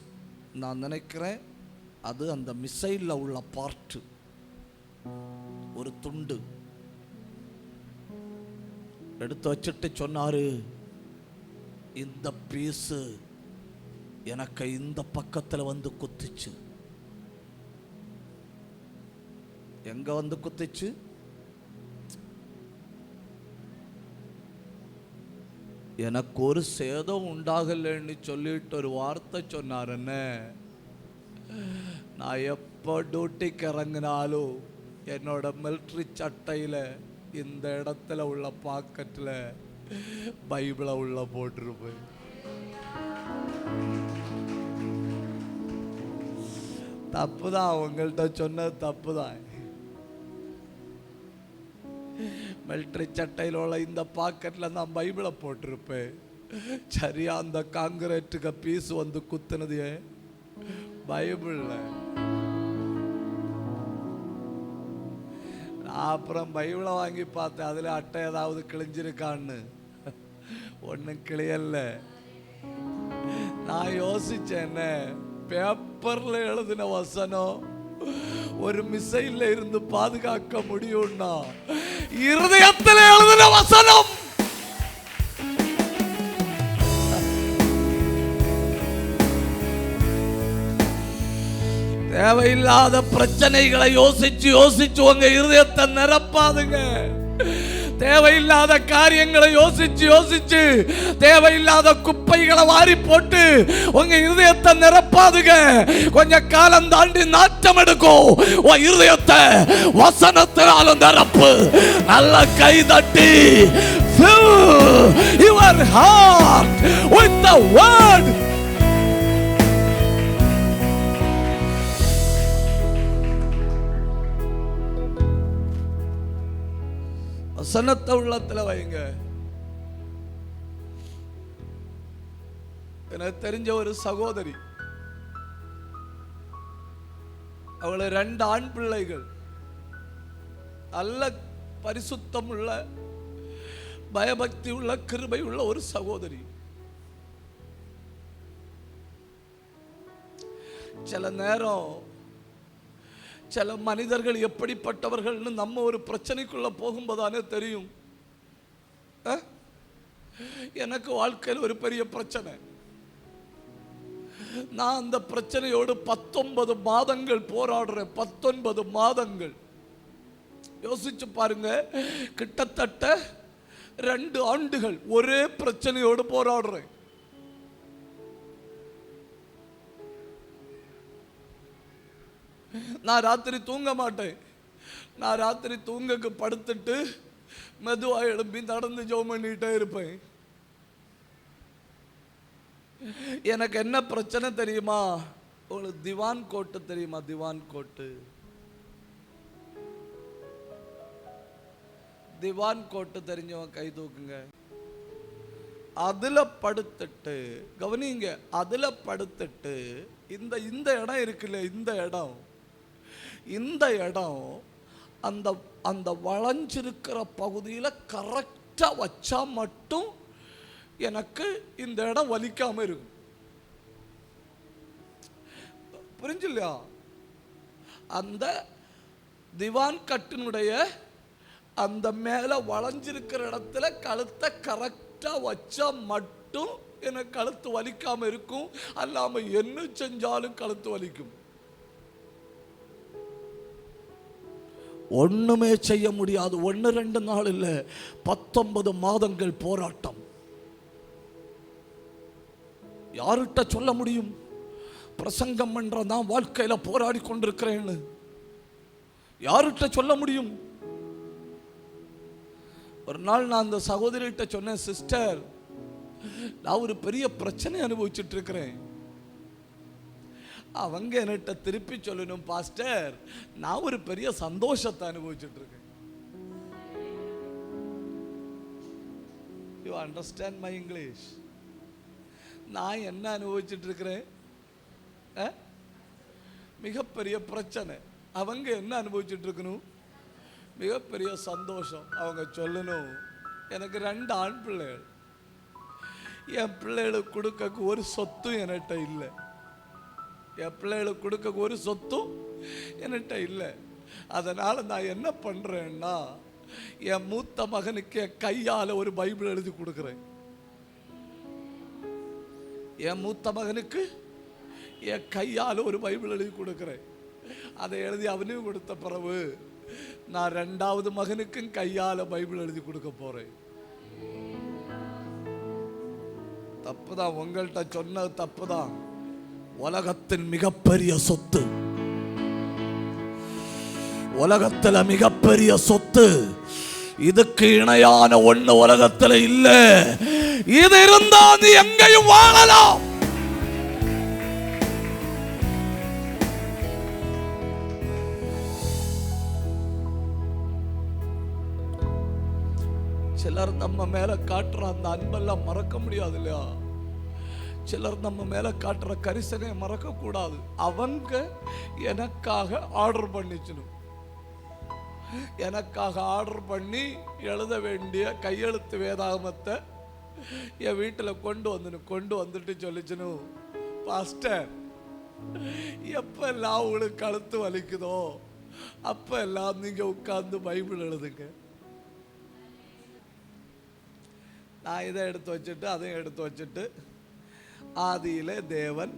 நான் நினைக்கிறேன் அது அந்த மிசைலில் உள்ள பார்ட்டு, ஒரு துண்டு எடுத்து வச்சுட்டு சொன்னாரு, இந்த பீஸு எனக்கு இந்த பக்கத்தில் வந்து குத்துச்சு. எங்க வந்து குத்துச்சு? எனக்கு ஒரு சேதம் உண்டாகலன்னு சொல்லிட்டு ஒரு வார்த்தை சொன்னார். என்ன, நான் எப்போ டியூட்டிக்கு இறங்கினாலும் என்னோட மிலிட்ரி சட்டையில் இந்த இடத்துல உள்ள பாக்கெட்டில் பைபிளை உள்ள போட்டிருப்பேன். தப்புதான், அவங்கள்ட்ட சொன்னது தப்புதான். மிலிட்ரி சட்டையில் உள்ள இந்த பாக்கெட்டில் நான் பைபிளை போட்டிருப்பேன். சரியா அந்த காங்கிரீட்டுக்கு பீஸ் வந்து குத்துனது பைபிள்ல. நான் அப்புறம் பைபிளை வாங்கி பார்த்தேன், அதில் அட்டை ஏதாவது கிழிஞ்சிருக்கான்னு. ஒன்றும் கிளியல்ல. நான் யோசிச்சேன், என்ன பேப்பர்ல எழுதின வசனம் ஒரு மிசைல்ல இருந்து பாதுகாக்க முடியும்னா இருதயத்தில் எழுதின வசனம் தேவையில்லாத பிரச்சனைகளை யோசிச்சு உங்க இருதயத்தை நிரப்பாதுங்க. தேவையில்லாத காரியங்களை யோசிச்சு தேவையில்லாத குப்பைகளை வாரி போட்டு உங்க இருதயத்தை நிரப்பாதுங்க. கொஞ்ச காலம் தாண்டி நாட்டம் எடுக்கும். உன் இருதயத்தை வசனத்தினாலும் நிரப்பு. நல்ல கை தட்டி fill your heart with the word. வசனத்தை உள்ளத்துல வைங்க. எனக்கு தெரிஞ்ச ஒரு சகோதரி, அவளை 2 ஆண் பிள்ளைகள், நல்ல பரிசுத்தம் உள்ள பயபக்தி உள்ள கிருபை உள்ள ஒரு சகோதரி. சில நேரம் சில மனிதர்கள் எப்படிப்பட்டவர்கள்னு நம்ம ஒரு பிரச்சனைக்குள்ள போகும்போதானே தெரியும். எனக்கு வாழ்க்கையில் ஒரு பெரிய பிரச்சனை. நான் அந்த பிரச்சனையோடு 19 மாதங்கள் போராடுறேன். 19 மாதங்கள். யோசிச்சு பாருங்க, கிட்டத்தட்ட 2 ஆண்டுகள் ஒரே பிரச்சனையோடு போராடுறேன். நான் ராத்திரி தூங்க மாட்டேன். நான் ராத்திரி தூங்கக்கு படுத்துட்டு மெதுவா எழுப்பி நடந்து ஜெபம் பண்ணிட்டே இருப்பேன். எனக்கு என்ன பிரச்சனை தெரியுமா? உங்களுக்கு திவான் கோட்டு தெரியுமா? திவான் கோட்டு, திவான் கோட்டு தெரிஞ்சவங்க கை தூக்குங்க. அதுல படுத்துட்டு கவனிங்க, அதுல படுத்துட்டு இந்த இடம் இருக்குல்ல, இந்த இடம் அந்த வளைஞ்சிருக்கிற பகுதியில் கரெக்டா வச்சா மட்டும் எனக்கு இந்த இடம் வலிக்காம இருக்கும். புரிஞ்சில்லையா? அந்த திவான் கட்டினுடைய அந்த மேல வளைஞ்சிருக்கிற இடத்துல கழுத்தை கரெக்டா வச்சா மட்டும் எனக்கு கழுத்து வலிக்காம இருக்கும். அல்லாம என்ன செஞ்சாலும் கழுத்து வலிக்கும். ஒண்ணுமே செய்ய முடியாது. 1-2 நாள் இல்ல, 19 மாதங்கள் போராட்டம். யார்கிட்ட சொல்ல முடியும்? பிரசங்கம் பண்றதான் வாழ்க்கையில போராடி கொண்டிருக்கிறேன்னு யார்கிட்ட சொல்ல முடியும்? ஒரு நாள் நான் அந்த சகோதரிகிட்ட சொன்னேன், சிஸ்டர், நான் ஒரு பெரிய பிரச்சனை அனுபவிச்சுட்டு இருக்கிறேன். அவங்க என்கிட்ட திருப்பி சொல்லணும், பாஸ்டர், நான் ஒரு பெரிய சந்தோஷத்தை அனுபவிச்சுட்டு இருக்கேன். You understand my English? நான் என்ன அனுபவிச்சுட்டு இருக்கிறேன்? மிகப்பெரிய பிரச்சனை. அவங்க என்ன அனுபவிச்சுட்டு இருக்கணும்? மிகப்பெரிய சந்தோஷம். அவங்க சொல்லணும், எனக்கு 2 ஆண் பிள்ளைகள், என் பிள்ளைகளுக்கு கொடுக்க ஒரு சொத்தும் என்கிட்ட இல்லை. என் பிள்ளைகளுக்கு கொடுக்க ஒரு சொத்தும் என்கிட்ட இல்லை. அதனால நான் என்ன பண்றேன்னா, என் மூத்த மகனுக்கு என் கையால ஒரு பைபிள் எழுதி கொடுக்கிறேன். என் மூத்த மகனுக்கு என் கையால் ஒரு பைபிள் எழுதி கொடுக்கிறேன். அதை எழுதி அவனுக்கு கொடுத்த பிறகு நான் 2வது மகனுக்கும் கையால பைபிள் எழுதி கொடுக்க போறேன். தப்புதான், உங்கள்கிட்ட சொன்ன தப்புதான். உலகத்தின் மிகப்பெரிய சொத்து, உலகத்துல மிகப்பெரிய சொத்து, இதுக்கு இணையான ஒண்ணு உலகத்துல இல்ல. இது இருந்தா நீ எங்கேயும் வாழலாம். சிலர் நம்ம மேல காட்டுற அந்த அன்பெல்லாம் மறக்க முடியாது இல்லையா? சிலர் நம்ம மேல காட்டுற கரிசனையை மறக்க கூடாது. அவங்க எனக்காக ஆர்டர் பண்ணிச்சணும். எனக்காக ஆர்டர் பண்ணி எழுத வேண்டிய கையெழுத்து வேதாகமத்தை என் வீட்டில் கொண்டு வந்துட்டு சொல்லிச்சணும், பாஸ்டர், எப்ப எல்லாம் உங்களுக்கு கழுத்து வலிக்குதோ அப்ப எல்லாம் நீங்க உட்கார்ந்து பைபிள் எழுதுங்க. நான் இதை எடுத்து வச்சுட்டு அதையும் எடுத்து வச்சுட்டு, ஆதியிலே தேவன்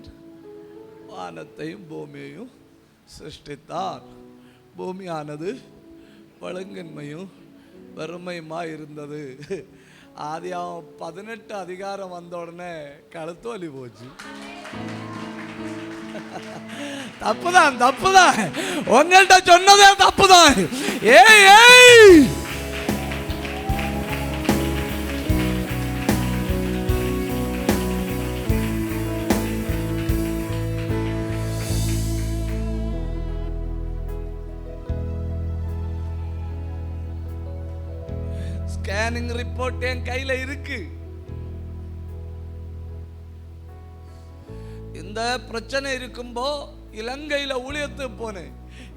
வானத்தையும் பூமியையும் சிருஷ்டித்தார். பூமியானது பழுங்கின்மையும் வறுமையுமா இருந்தது. ஆதியாகமம் 18 அதிகாரம் வந்த உடனே கழுத்து வலி போச்சு. தப்புதான், தப்புதான், உங்கள்கிட்ட சொன்னதே தப்புதான். ஏய் ஏய், ஸ்கேனிங் ரிப்போர்ட் என் கையில இருக்கு. இந்த பிரச்சனை இருக்கும்போ இலங்கையில ஊழியத்து போனேன்.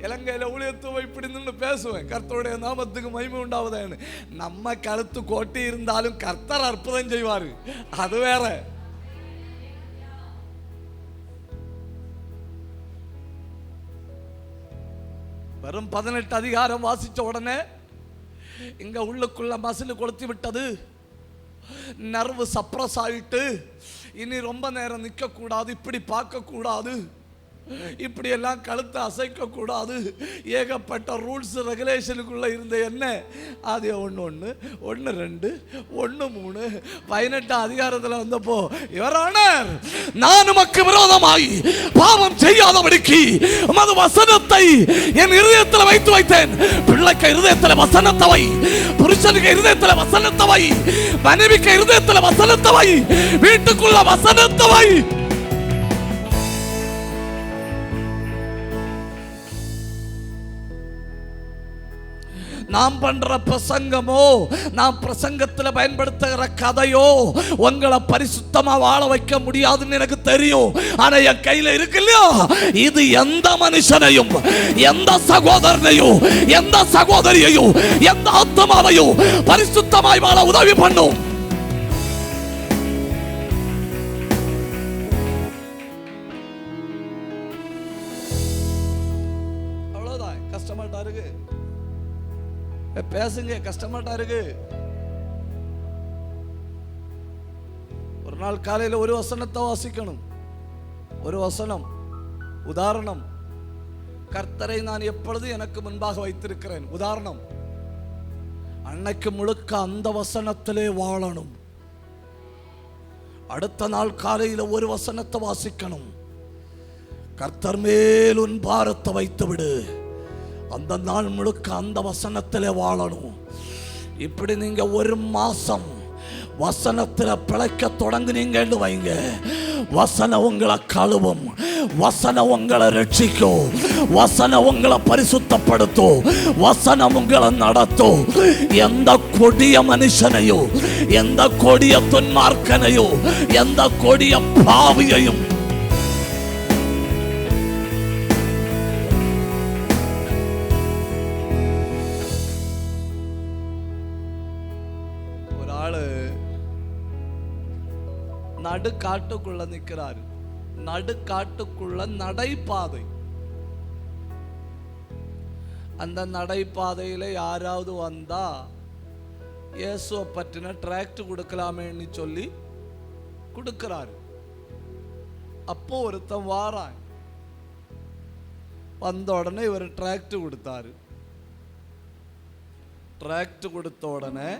இலங்கையில ஊழியத்து இப்படி நின்று பேசுவேன், கர்த்தருடைய நாமத்துக்கு மகிமை உண்டாவதுன்னு. நம்ம கழுத்து கோட்டி இருந்தாலும் கர்த்தர் அற்புதம் செய்வாரு, அது வேற. வெறும் 18 அதிகாரம் வாசிச்ச உடனே இங்க உள்ளுக்குள்ள மசில் கொளுத்தி விட்டது, நர்வு சப்ரஸ் ஆயிட்டு, இனி ரொம்ப நேரம் நிற்க கூடாது, இப்படி பார்க்க கூடாது, இப்படி எல்லாம் கழுத்தை அசைக்க கூடாது, ஏகப்பட்ட ரூல்ஸ் ரெகுலேஷனுக்குள்ள இருந்த என்ன அது 1:1, 1:2, 1:3, 18 அதிகாரத்தில் வந்தப்போ, இவரானார், நான் உமக்கு விரோதமாய் பாவம் செய்யாதபடிக்கு உமது வசனத்தை என் இருதயத்தில் வைத்தேன். பிள்ளைக்கு இருதயத்தில் வசனத்தை வை, புருஷனுக்கு இருதயத்தில் வசனத்தை வை, மனைவிக்கு இருதயத்தில் வசனத்தை வை, வீட்டுக்குள்ள வசனத்தை வை. நாம் பண்ற பிரசங்கமோ, நாம் பிரசங்கத்தில் பயன்படுத்துகிற கதையோ உங்களை பரிசுத்தமா வாழ வைக்க முடியாதுன்னு எனக்கு தெரியும். ஆனா என் கையில இருக்கு இல்லையா, இது எந்த மனுஷனையும், எந்த சகோதரனையும், எந்த சகோதரியையும், எந்த ஆத்மாவையும் பரிசுத்தமாய் வாழ உதவி பண்ணும். கஷ்டமாட்டா இருக்கு? பேசுங்க, கஷ்டமாட்டா இருக்கு? ஒரு நாள் காலையில் ஒரு வசனத்தை வாசிக்கணும். ஒரு வசனம், உதாரணம். கர்த்தரை நான் எப்பொழுது எனக்கு முன்பாக வைத்திருக்கிறேன். உதாரணம், அன்னைக்கு முழுக்க அந்த வசனத்திலே வாழணும். அடுத்த நாள் காலையில் ஒரு வசனத்தை வாசிக்கணும். கர்த்தர் மேல் உன் பாரத்தை வைத்து விடு. அந்த நாள் முழுக்க அந்த வசனத்திலே வாழணும். இப்படி நீங்க ஒரு மாசம் வசனத்துல பிழைக்க தொடங்குனீங்கன்னு வைங்க, வசனம் உங்களை கழுவும், வசனம் உங்களை ரட்சிக்கும், வசனம் உங்களை பரிசுத்தப்படுத்தும், வசனம் உங்களை நடத்தும். எந்த கொடிய மனுஷனையோ, எந்த கொடிய துன்மார்க்கனையோ, எந்த கொடிய பாவியையும் நடுக்காட்டுக்குள்ள நிற்கிறாரு. நடுக்காட்டுக்குள்ள நடைபாதை. அந்த நடைபாதையில யாராவது வந்தா இயேசுவை பற்றின டிராக்ட் கொடுக்கலாமேன்னு சொல்லி கொடுக்கிறாரு. அப்போ ஒருத்தன் வாரான். வந்த உடனே இவர் டிராக்ட் கொடுத்தாரு. டிராக்ட் கொடுத்த உடனே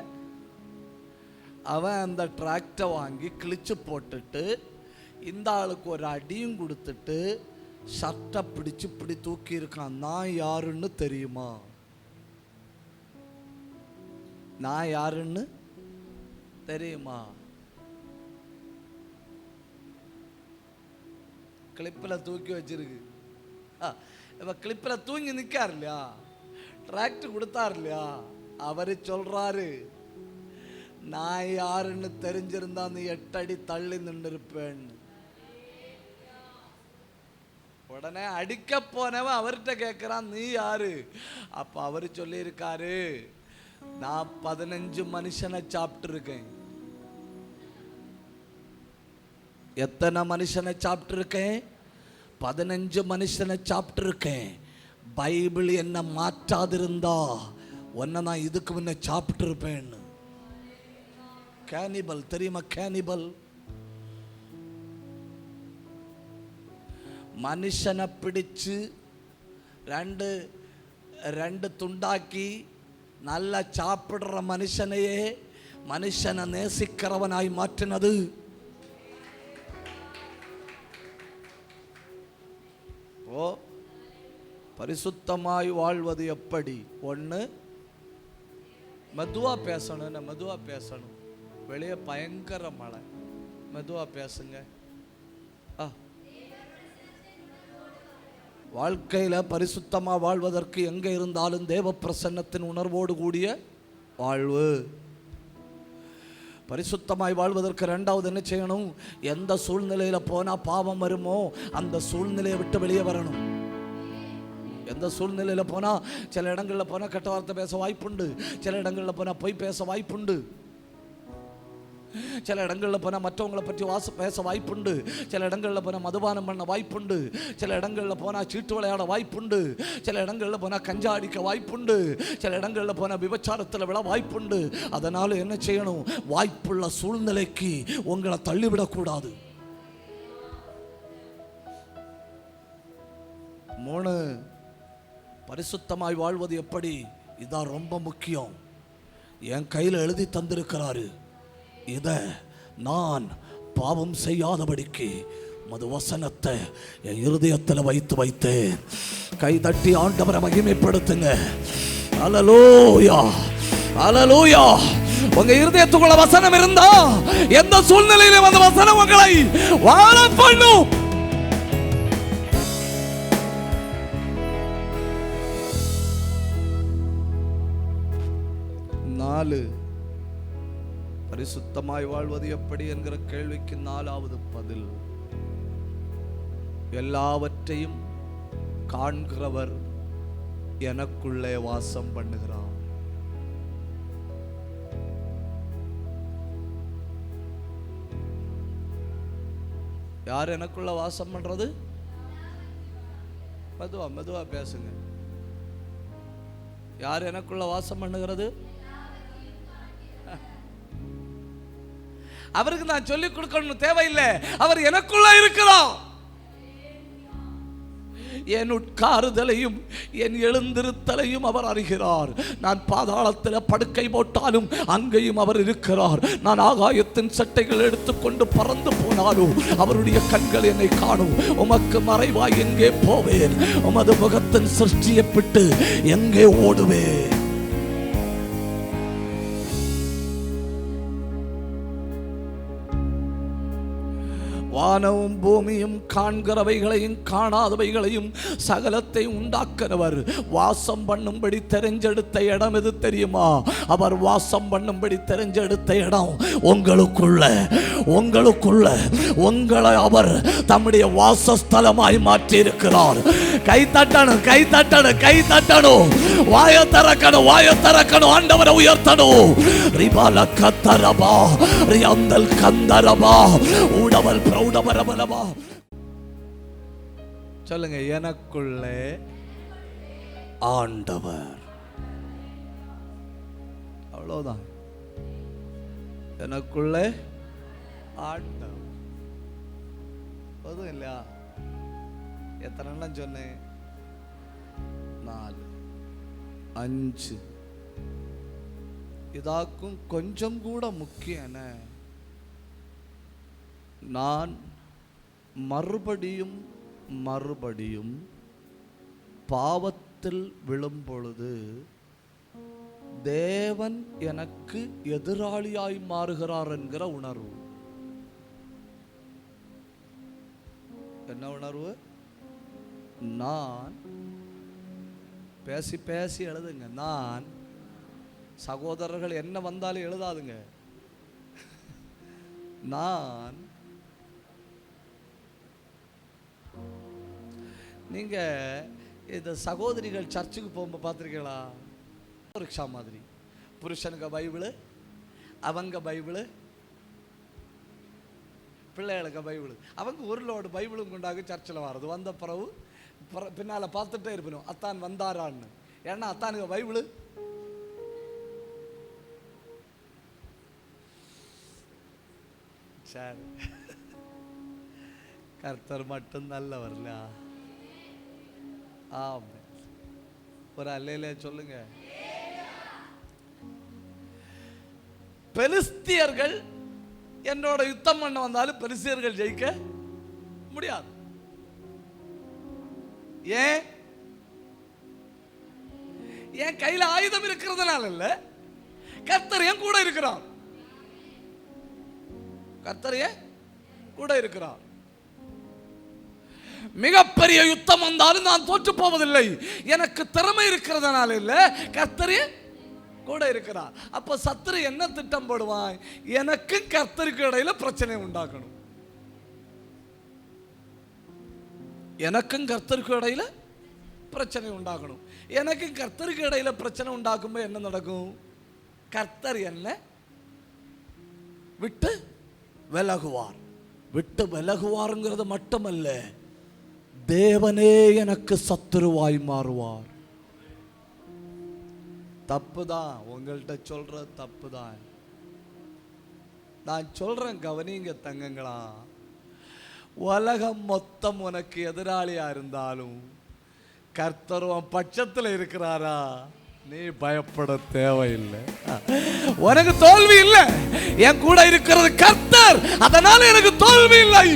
அவன் அந்த டிராக்டை வாங்கி கிழிச்சு போட்டுட்டு இந்த ஆளுக்கு ஒரு அடியும் கொடுத்துட்டு ஷர்ட்டை பிடிச்சு இப்படி தூக்கி இருக்கான். நான் யாருன்னு தெரியுமா? நான் யாருன்னு தெரியுமா? கிளிப்பில் தூக்கி வச்சிருக்கு. இப்ப கிளிப்பில் தூங்கி நிற்கார் இல்லையா, டிராக்ட் கொடுத்தார் இல்லையா, அவரு சொல்றாரு, நான் யாருன்னு தெரிஞ்சிருந்தா நீ 8 அடி தள்ளி நின்று இருப்பேன். உடனே அடிக்க போனவன் அவர்கிட்ட கேட்கிறான், நீ யாரு? அப்ப அவரு சொல்லி இருக்காரு, நான் 15 மனுஷனை சாப்பிட்டு இருக்கேன். எத்தனை மனுஷனை சாப்பிட்டு இருக்கேன்? 15 மனுஷனை சாப்பிட்டு இருக்கேன். பைபிள் என்ன மாற்றாதிருந்தா உன்னை நான் இதுக்கு முன்ன சாப்பிட்டு இருப்பேன். கேனிபல் தெரியுமா? கேனிபல் மனுஷனை பிடிச்சு ரெண்டு துண்டாக்கி நல்லா சாப்பிடுற மனுஷனையே மனுஷனை நேசிக்கிறவனாய் மாற்றினது. ஓ, பரிசுத்தமாய் வாழ்வது எப்படி? ஒன்று, மெதுவா பேசணும். மெதுவா பேசணும். வெளியே பயங்கர மழை, மெதுவா பேசுங்க. வாழ்க்கையில பரிசுத்தமா வாழ்வதற்கு எங்க இருந்தாலும் தேவ பிரசன்னத்தின் உணர்வோடு கூடிய வாழ்வு. பரிசுத்தமாய் வாழ்வதற்கு இரண்டாவது என்ன செய்யணும்? எந்த சூழ்நிலையில போனா பாவம் வருமோ அந்த சூழ்நிலையை விட்டு வெளியே வரணும். எந்த சூழ்நிலையில போனா, சில இடங்கள்ல போனா கெட்ட வார்த்தை பேச வாய்ப்புண்டு, சில இடங்கள்ல போனா பொய் பேச வாய்ப்புண்டு, சில இடங்கள்ல போனா மற்றவங்களை பற்றி பேச வாய்ப்புண்டு, சில இடங்கள்ல போனா மதுபானம் பண்ண வாய்ப்புண்டு, சில இடங்கள்ல போனா சீட்டு விளையாட வாய்ப்புண்டு, சில இடங்கள்ல போனா கஞ்சா அடிக்க வாய்ப்புண்டு, சில இடங்கள்ல போனா விபச்சாரத்தில் விழ வாய்ப்புண்டு. அதனால என்ன செய்யணும்? வாய்ப்புள்ள சூழ்நிலைக்கு உங்களை தள்ளிவிடக்கூடாது. 3, பரிசுத்தமாய் வாழ்வது எப்படி? இதான் ரொம்ப முக்கியம். என் கையில் எழுதி தந்திருக்கிறாரு. இத நான் பாவம் செய்யாதபடிக்கு மது வசனத்தை என் இருதயத்தில் வைத்தேன். கை தட்டி ஆண்டவரை மகிமைப்படுத்துங்க. அல்லேலூயா, அல்லேலூயா. உங்க இருதயத்துக்குள்ள வசனம் இருந்தா எந்த சூழ்நிலையிலும் அந்த வசனம் உங்களை வாழ பண்ணும். 4, பரிசுத்தமாய் வாழ்வது எப்படி என்கிற கேள்விக்கு 4வது பதில், எல்லாவற்றையும் காண்கிறவர் எனக்குள்ளே வாசம் பண்ணுகிறார். யார் எனக்குள்ள வாசம் பண்றது? மெதுவா மெதுவா பேசுங்க. யார் எனக்குள்ள வாசம் பண்ணுகிறது? அவருக்கு நான் சொல்லிக் கொடுக்கணும் தேவையில்லை, அவர் எனக்குள்ள இருக்கிறார். என் உட்காருதலையும் என் எழுந்திருத்தலையும் அவர் அறிகிறார். நான் பாதாளத்தில் படுக்கை போட்டாலும் அங்கேயும் அவர் இருக்கிறார். நான் ஆகாயத்தின் சட்டைகள் எடுத்துக்கொண்டு பறந்து போனாலும் அவருடைய கண்கள் என்னை காணும். உமக்கு மறைவாய் எங்கே போவேன்? உமது முகத்தின் சிருஷ்டியை விட்டு எங்கே ஓடுவேன்? வானமும் பூமியும் காண்கிறவைகளையும் காணாதவைகளையும் சகலத்தை உண்டாக்குறவர். வாசம் பண்ணும்படி தெரிஞ்செடுத்த இடம் எது தெரியுமா? அவர் வாசம் பண்ணும்படி தெரிஞ்செடுத்த இடம் உங்களுக்குள்ள. உங்களை அவர் தம்முடைய வாசஸ்தலமாய் மாற்றி இருக்கிறார். கை தட்டணும், கை தட்டணும், கை தட்டணும். வாய திறக்கணும், வாய திறக்கணும். ஆண்டவரை உயர்த்தணும். ரிபால கத்தரபா ரியந்தல் கந்தரபா உடவல் பிரௌடபரபலபா. சொல்லுங்க, எனக்குள்ளே ஆண்டவர். அவ்வளவுதான். எனக்குள்ளே ஆண்டவர். போதும் இல்லையா? எத்தனை எண்ணம் சொன்னேன்? 4 5. இதாக்கும் கொஞ்சம் கூட முக்கியம். நான் மறுபடியும் பாவத்தில் விழும் பொழுது தேவன் எனக்கு எதிராளியாய் மாறுகிறார் என்கிற உணர்வு. என்ன உணர்வு? நான் பேசி எழுதுங்க. நான் சகோதரர்கள் என்ன வந்தாலும் எழுதாதுங்க. நான் நீங்க இந்த சகோதரிகள் சர்ச்சுக்கு போகும்போது பார்த்துருக்கீங்களா? ரிக்ஷா மாதிரி புருஷனுக்கு பைபிள், அவங்க பைபிள், பிள்ளைகளுக்கு பைபிள். அவங்க ஒரு லோடு பைபிளும் கொண்டாங்க சர்ச்சில் வர்றது. வந்த பிறகு பின்னால் பார்த்துட்டே இருப்பணும் அத்தான் வந்தாரான்னு. ஏன்னா அத்தானுக்கு பைபிள். சரி, கர்த்தர் மட்டும் நல்லவர்ல. ஆமாம், ஒரு அல்லேலூயா சொல்லுங்க. பெலிஸ்தியர்கள் என்னோட யுத்தம் பண்ண வந்தாலும் பெலிஸ்தியர்கள் ஜெயிக்க முடியாது. ஏன்? என் கையில ஆயுதம் இருக்கிறதுனால இல்ல, கர்த்தர் என் கூட இருக்கிறார். கர்த்தர் என் கூட இருக்கிறார். மிகப்பெரிய யுத்தம் வந்தாலும் நான் தோற்று போவதில்லை. எனக்கு திறமை இருக்கிறதுனால இல்ல, கர்த்தர் கூட இருக்கிறார். அப்ப சத்துரு என்ன திட்டம் போடுவான்? எனக்கு கர்த்தருக்கு இடையில பிரச்சனை உண்டாக்கணும். எனக்கும் கர்த்தருக்கு இடையில பிரச்சனை உண்டாக்கணும். எனக்கு கர்த்தருக்கு இடையில பிரச்சனை உண்டாக்கும்போது என்ன நடக்கும்? கர்த்தர் என்ன விட்டு விலகுவார். விட்டு விலகுவாருங்கிறது மட்டுமல்ல, தேவனே எனக்கு சத்துருவாய் மாறுவார். தப்புதான், உங்கள்கிட்ட சொல்ற தப்புதான். நான் சொல்றேன், கவனிங்க தங்கங்களா. உலகம் மொத்தம் உனக்கு எதிராளியா இருந்தாலும் கர்த்தர் உன் பட்சத்தில் இருக்கிறாரா? நீ பயப்பட தேவையில்லை. உனக்கு தோல்வி இல்லை, என் கூட இருக்கிறது கர்த்தர், அதனால எனக்கு தோல்வி இல்லை.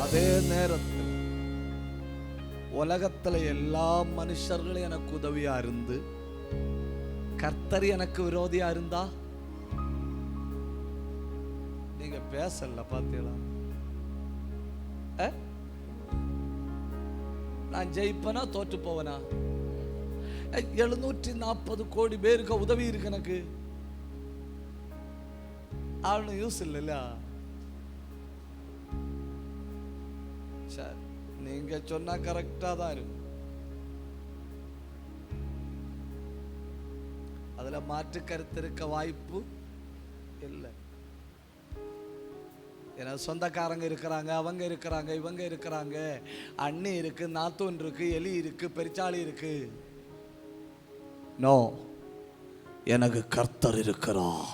அதே நேரத்தில் உலகத்துல எல்லா மனுஷர்களும் எனக்கு உதவியா இருந்து கர்த்தர் எனக்கு விரோதியா இருந்தா நீங்க பேசல. பாத்தீங்களா? நான் ஜெயிப்பனா தோற்று போவனா? 740 கோடி பேருக்கு உதவி இருக்கு எனக்கு. ஆளும் யூஸ் இல்ல. சரி, நீங்க சொன்னா கரெக்டா தான் இருக்கும். அதுல மாற்று கருத்து இருக்க வாய்ப்பு இல்லை. ஏன்னா சொந்தக்காரங்க இருக்கிறாங்க, அவங்க இருக்கிறாங்க, இவங்க இருக்கிறாங்க, அண்ணி இருக்கு, நாத்தூன் இருக்கு, எலி இருக்கு, பெருச்சாளி இருக்கு. நோ, எனக்கு கர்த்தர் இருக்கிறார்.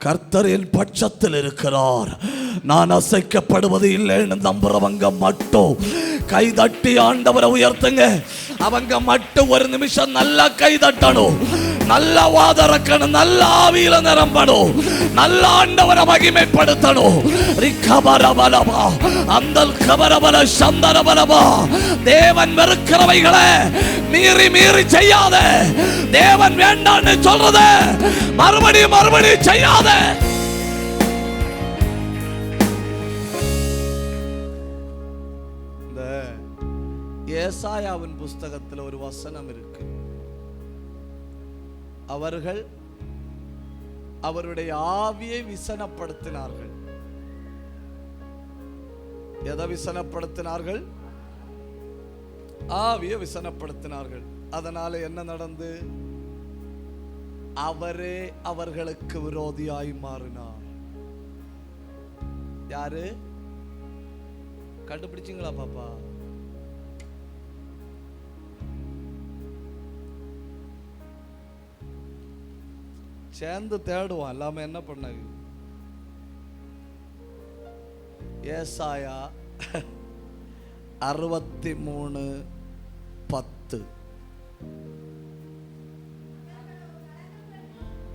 கர்த்தர் என் பட்சத்தில் இருக்கிறார். நான் அசைக்கப்படுவது இல்லைன்னு நம்புறவங்க மட்டும் கை தட்டி ஆண்டவரை உயர்த்துங்க. அவங்க மட்டும் ஒரு நிமிஷம் நல்லா கை தட்டணும், நல்லா வாதரக்கணும், நல்ல ஆவியில நிரம்பணும், நல்ல ஆண்டவரை மகிமைப்படுத்தணும். தேவன் வெறுக்கிறவைகளை மீறி மீறி செய்யாத. தேவன் வேண்டான்னு சொல்றத மறுபடியும் மறுபடியும் செய்யாத. இந்த ஏசாயாவின் புஸ்தகத்தில் ஒரு வசனம் இருக்கு. அவர்கள் அவருடைய ஆவியை விசனப்படுத்தினார்கள். எதை விசனப்படுத்தினார்கள்? ஆவியை விசனப்படுத்தினார்கள். அதனால என்ன நடந்து? அவரே அவர்களுக்கு விரோதியாய் மாறினார். யாரு? கண்டுபிடிச்சிங்களா பாப்பா? சேர்ந்து தேடுவான். எல்லாமே என்ன பண்ணாங்க? ஏசாயா 63:10.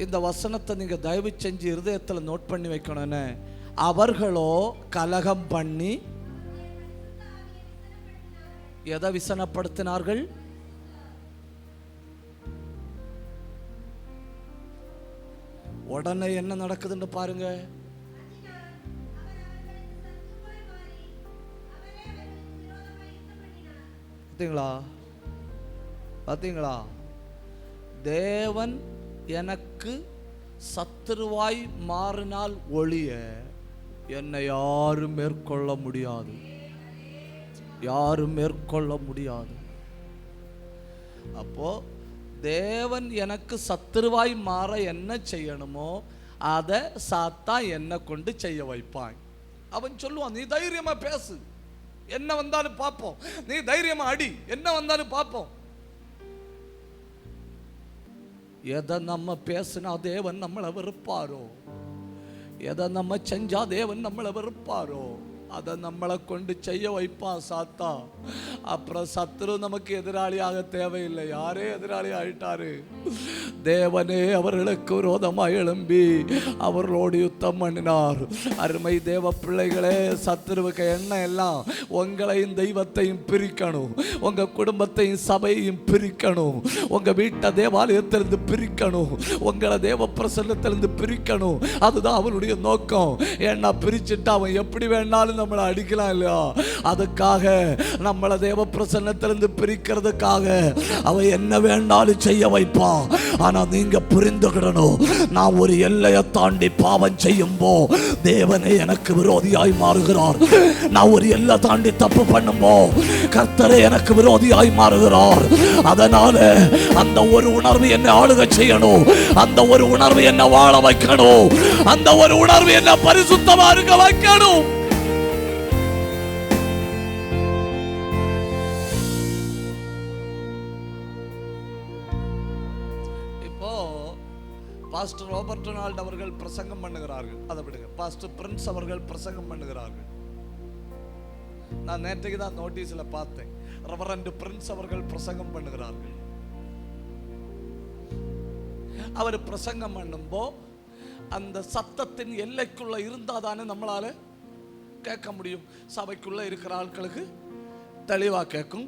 இந்த வசனத்தை நீங்க தயவு செஞ்சு இருதயத்துல நோட் பண்ணி வைக்கணும்னு. அவர்களோ கலகம் பண்ணி எதை விசனப்படுத்தினார்கள்? உடனே என்ன நடக்குதுன்னு பாருங்க. பார்த்தீங்களா? பார்த்தீங்களா? தேவன் எனக்கு சத்துருவாய் மாறினால் ஒழிய என்னை யாரும் மேற்கொள்ள முடியாது. யாரும் மேற்கொள்ள முடியாது. அப்போ தேவன் எனக்கு சத்துருவாய் மாற என்ன செய்யணுமோ அதை சாத்தா என்ன கொண்டு செய்ய வைப்பான். அவன் சொல்லுவான், நீ தைரியமா பேசு, என்ன வந்தாலும் பார்ப்போம். நீ தைரியமா அடி, என்ன வந்தாலும் பார்ப்போம். எதை நம்ம பேசினா தேவன் நம்மளை வெறுப்பாரோ, எதை நம்ம செஞ்சா தேவன் நம்மளை வெறுப்பாரோ அதை நம்மளை கொண்டு செய்ய வைப்பான் சாத்தா. அப்புறம் சத்துரு நமக்கு எதிராளியாக தேவையில்லை. யாரே எதிராளி ஆயிட்டாரு. தேவனே அவர்களுக்கு விரோதமாக எழும்பி அவர்களோடு யுத்தம் பண்ணினார். அருமை தேவ பிள்ளைகளே, சத்துருவுக்கு என்ன எல்லாம் உங்களையும் தெய்வத்தையும் பிரிக்கணும், உங்க குடும்பத்தையும் சபையையும் பிரிக்கணும், உங்க வீட்டை தேவாலயத்திலிருந்து பிரிக்கணும், உங்களை தேவ பிரசன்னத்திலிருந்து பிரிக்கணும். அதுதான் அவனுடைய நோக்கம். ஏன்னா பிரிச்சுட்டு அவன் எப்படி வேணாலும் நம்மளை அடிக்கலாம் இல்லையா? அதுக்காக நம்மளை தேவ பிரசன்னத்திலிருந்து பிரிக்கிறதுக்காக அவன் என்ன வேண்டாலும் செய்ய வைப்பான். ஆனா நீங்க புரிந்துகிடணும், நான் ஒரு எல்லையை தாண்டி பாவம் செய்யும்போ தேவனே எனக்கு விரோதியாய் மாறுகிறார். நான் ஒரு எல்லை தாண்டி தப்பு பண்ணும்போ கர்த்தரே எனக்கு விரோதியாய் மாறுகிறார். அதனால அந்த ஒரு உணர்வு என்னை ஆளுக செய்யணும், அந்த ஒரு உணர்வு என்னை வாழ வைக்கணும், அந்த ஒரு உணர்வு என்னை பரிசுத்தமா இருக்க வைக்கணும். பாஸ்டர் ராபர்ட் டொனால்ட் அவர்கள் பிரசங்கம் பண்ணுகிறார்கள், அதை விடுங்க. பாஸ்டர் பிரின்ஸ் அவர்கள் பிரசங்கம் பண்ணுகிறார்கள். நான் நேற்றைக்கு தான் நோட்டீஸ்ல பார்த்தேன். ரெவரண்ட் பிரின்ஸ் அவர்கள் பிரசங்கம் பண்ணுகிறார்கள். அவர் பிரசங்கம் பண்ணும்போ அந்த சத்தத்தின் எல்லைக்குள்ள இருந்தாதானே நம்மளால கேட்க முடியும். சபைக்குள்ள இருக்கிற ஆட்களுக்கு தெளிவா கேட்கும்,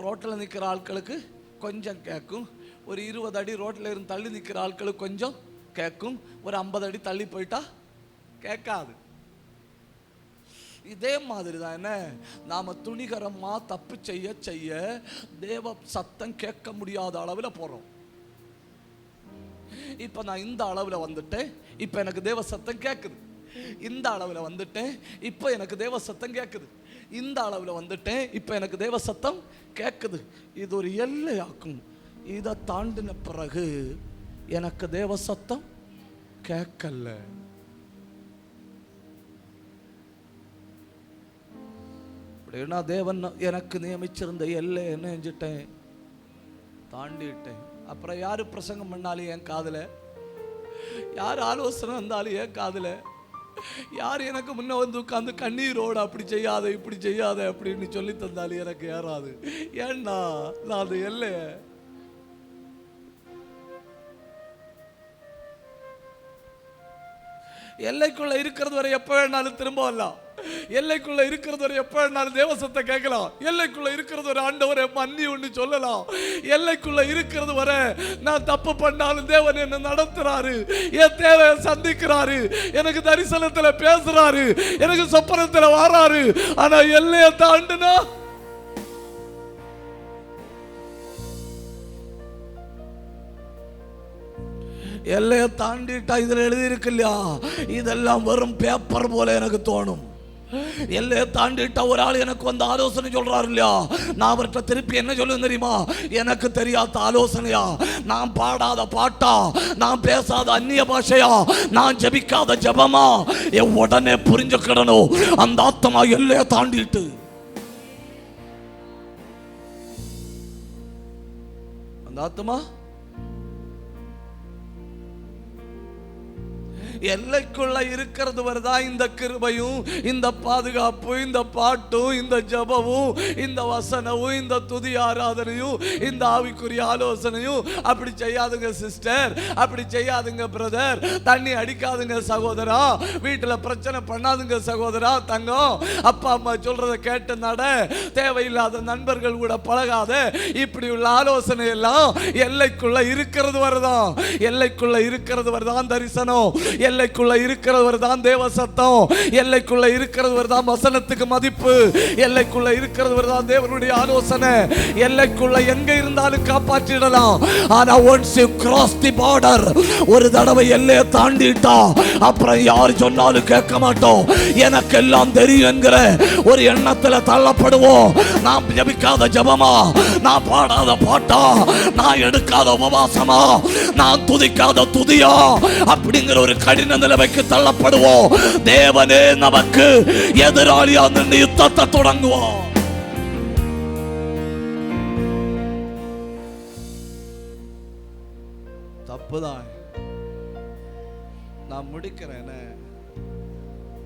ரோட்டில் நிற்கிற ஆட்களுக்கு கொஞ்சம் கேட்கும், ஒரு 20 அடி ரோட்டில் இருந்து தள்ளி நிற்கிற ஆட்களுக்கு கொஞ்சம் கேட்கும், ஒரு 50 அடி தள்ளி போயிட்டா கேட்காது. இதே மாதிரி தான் என்ன, நாம துணிகரமா தப்பு செய்ய செய்ய தேவ சத்தம் கேட்க முடியாத அளவில் போறோம். இப்ப நான் இந்த அளவுல வந்துட்டேன், இப்ப எனக்கு தேவ சத்தம் கேட்குது. இந்த அளவுல வந்துட்டேன், இப்ப எனக்கு தேவ சத்தம் கேட்குது. இந்த அளவுல வந்துட்டேன், இப்ப எனக்கு தேவ சத்தம் கேட்குது. இது ஒரு எல்லையாக்கும். இதை தாண்டின பிறகு எனக்கு தேவ சத்தம் கேட்கல. அப்படின்னா தேவன் எனக்கு நியமிச்சிருந்த எல்லை என்ன செஞ்சிட்டேன், தாண்டிட்டேன். அப்புறம் யாரு பிரசங்கம் பண்ணாலும் என் காதுல, யார் ஆலோசனை வந்தாலும் என் காதுல, யார் எனக்கு முன்ன வந்து உட்காந்து கண்ணீரோடு அப்படி செய்யாத இப்படி செய்யாத அப்படின்னு சொல்லி தந்தாலும் எனக்கு ஏறாது. ஏன்னா நான் அது எல்லை. எல்லைக்குள்ள இருக்கிறது வரை எப்ப வேணாலும் திரும்ப வரலாம். எல்லைக்குள்ள இருக்கிறது வரை எப்ப வேணாலும் தேவசத்தை கேட்கலாம். எல்லைக்குள்ள இருக்கிறது வரை ஆண்டவரை மன்னி ஒன்று சொல்லலாம். எல்லைக்குள்ள இருக்கிறது வரை நான் தப்பு பண்ணாலும் தேவன் என்ன நடத்துறாரு, என் தேவையை சந்திக்கிறாரு, எனக்கு தரிசனத்துல பேசுறாரு, எனக்கு சொப்பனத்துல வராரு. ஆனா எல்லையை தாண்டுனா எல்லையை தாண்டிட்டா இதுல எழுதி இருக்கு இல்லையா, இதெல்லாம் வெறும் பேப்பர் போல எனக்கு தோணும். எல்லையை தாண்டிட்டா ஒரு ஆள் எனக்கு வந்து ஆலோசனை சொல்றாரு இல்லையா, நான் அவர்கிட்ட திருப்பி என்ன சொல்லுவேன் தெரியுமா, எனக்கு தெரியாத ஆலோசனையா, நான் பாடாத பாட்டா, நான் பேசாத அந்நிய பாஷையா, நான் ஜெபிக்காத ஜெபமா, என் உடனே புரிஞ்சுக்கிடணும் அந்த ஆத்மா எல்லையை தாண்டிட்டு. அந்த ஆத்மா எல்லைக்குள்ள இருக்கிறது வரதான் இந்த கிருபையும், இந்த பாதுகாப்பு, இந்த பாட்டும், இந்த ஜபமும், இந்த வசனமும், இந்த துதி ஆராதனையும், இந்த ஆவிக்குரிய ஆலோசனையும். அப்படி செய்யாதுங்க சிஸ்டர், அப்படி செய்யாதுங்க பிரதர், தண்ணி அடிக்காதுங்க சகோதரா, வீட்டுல பிரச்சனை பண்ணாதுங்க சகோதரா, தங்கம், அப்பா அம்மா சொல்றத கேட்டு நட, தேவையில்லாத நண்பர்கள் கூட பழகாத, இப்படி உள்ள ஆலோசனை எல்லாம் எல்லைக்குள்ள இருக்கிறது வரதான். எல்லைக்குள்ள இருக்கிறது வரதான் தரிசனம், எல்லைக்குள்ள இருக்கிறவர் தான் தேவ சத்தம், எல்லைக்குள்ள இருக்கிறவர் தான் வசனத்துக்கு மதிப்பு, எல்லைக்குள்ள இருக்கிறவர் தான் தேவனுடைய ஆலோசனை. எல்லைக்குள்ள எங்க இருந்தாலும் காப்பாற்றிடலாம். ஆனா once you cross the border, ஒரு தடவை எல்லையை தாண்டிட்டா அப்புறம் யார் சொன்னாலும் கேட்க மாட்டோம், எனக்கு எல்லாம் தெரியும் என்கிற ஒரு எண்ணத்துல தள்ளப்படுவோம். நான் ஜபிக்காத ஜபமா, நான் பாடாத பாட்டா, நான் எடுக்காத உபவாசமா, நான் துதிக்காத துதியா அப்படிங்கிற ஒரு கடின நிலைமைக்கு தள்ளப்படுவோம். தேவனே நமக்கு எதிராளியா நின்று யுத்தத்தை தொடங்குவோம். தப்புதான். நான் முடிக்கிறேன்.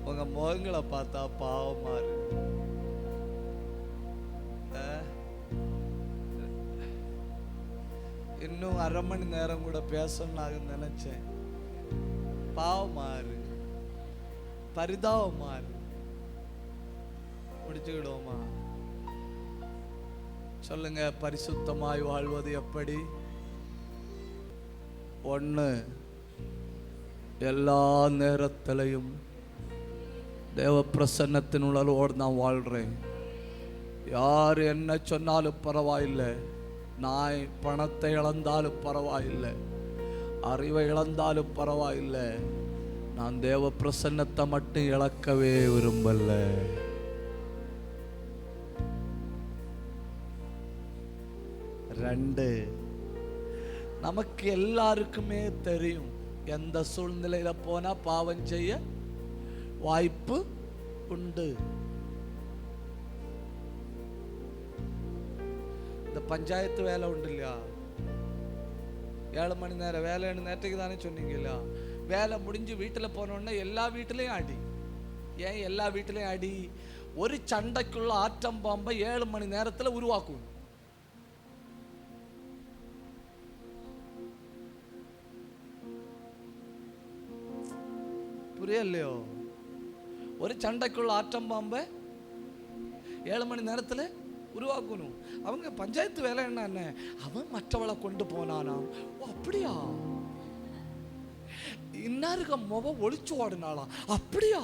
உங்க முகங்களை பார்த்தா பாவமா இருக்கு. இன்னும் அரை மணி நேரம் கூட பேசணும்னு நினைச்சேன். பாவமாறு, பரிதாபமாறு. முடிச்சுக்கிடுவோமா? சொல்லுங்க. பரிசுத்தமாய் வாழ்வது எப்படி? 1, எல்லா நேரத்திலையும் தேவ பிரசன்னத்தின் உணர்வோடு நான் வாழ்றேன். யார் என்ன சொன்னாலும் பரவாயில்லை, நான் பணத்தை இழந்தாலும் பரவாயில்லை, அறிவை இழந்தாலும் பரவாயில்லை, நான் தேவ பிரசன்னத்தை மட்டும் இழக்கவே விரும்பல. ரெண்டு, நமக்கு எல்லாருக்குமே தெரியும் எந்த சூழ்நிலையில போனா பாவம் செய்ய வாய்ப்பு உண்டு. இந்த பஞ்சாயத்து வேலை உண்டு இல்லையா, 7 மணி நேரம் வேலைன்னு நேற்றுக்கு தானே சொன்னீங்களா, வேலை முடிஞ்சு வீட்டில் போனோடனே எல்லா வீட்டிலையும் அடி. ஏன் எல்லா வீட்டிலையும் அடி? ஒரு சண்டைக்குள்ள ஆட்டம் பாம்பை 7 மணி நேரத்தில் உருவாக்கும். புரியலையோ? ஒரு சண்டைக்குள்ள ஆட்டம் பாம்பை 7 மணி நேரத்தில் உருவாக்கணும். அவங்க பஞ்சாயத்து வேலை என்ன, அவன் மற்றவளை கொண்டு போனானா, அப்படியா, இன்னாருக்க முக ஒளிச்சு ஓடுனாளா, அப்படியா.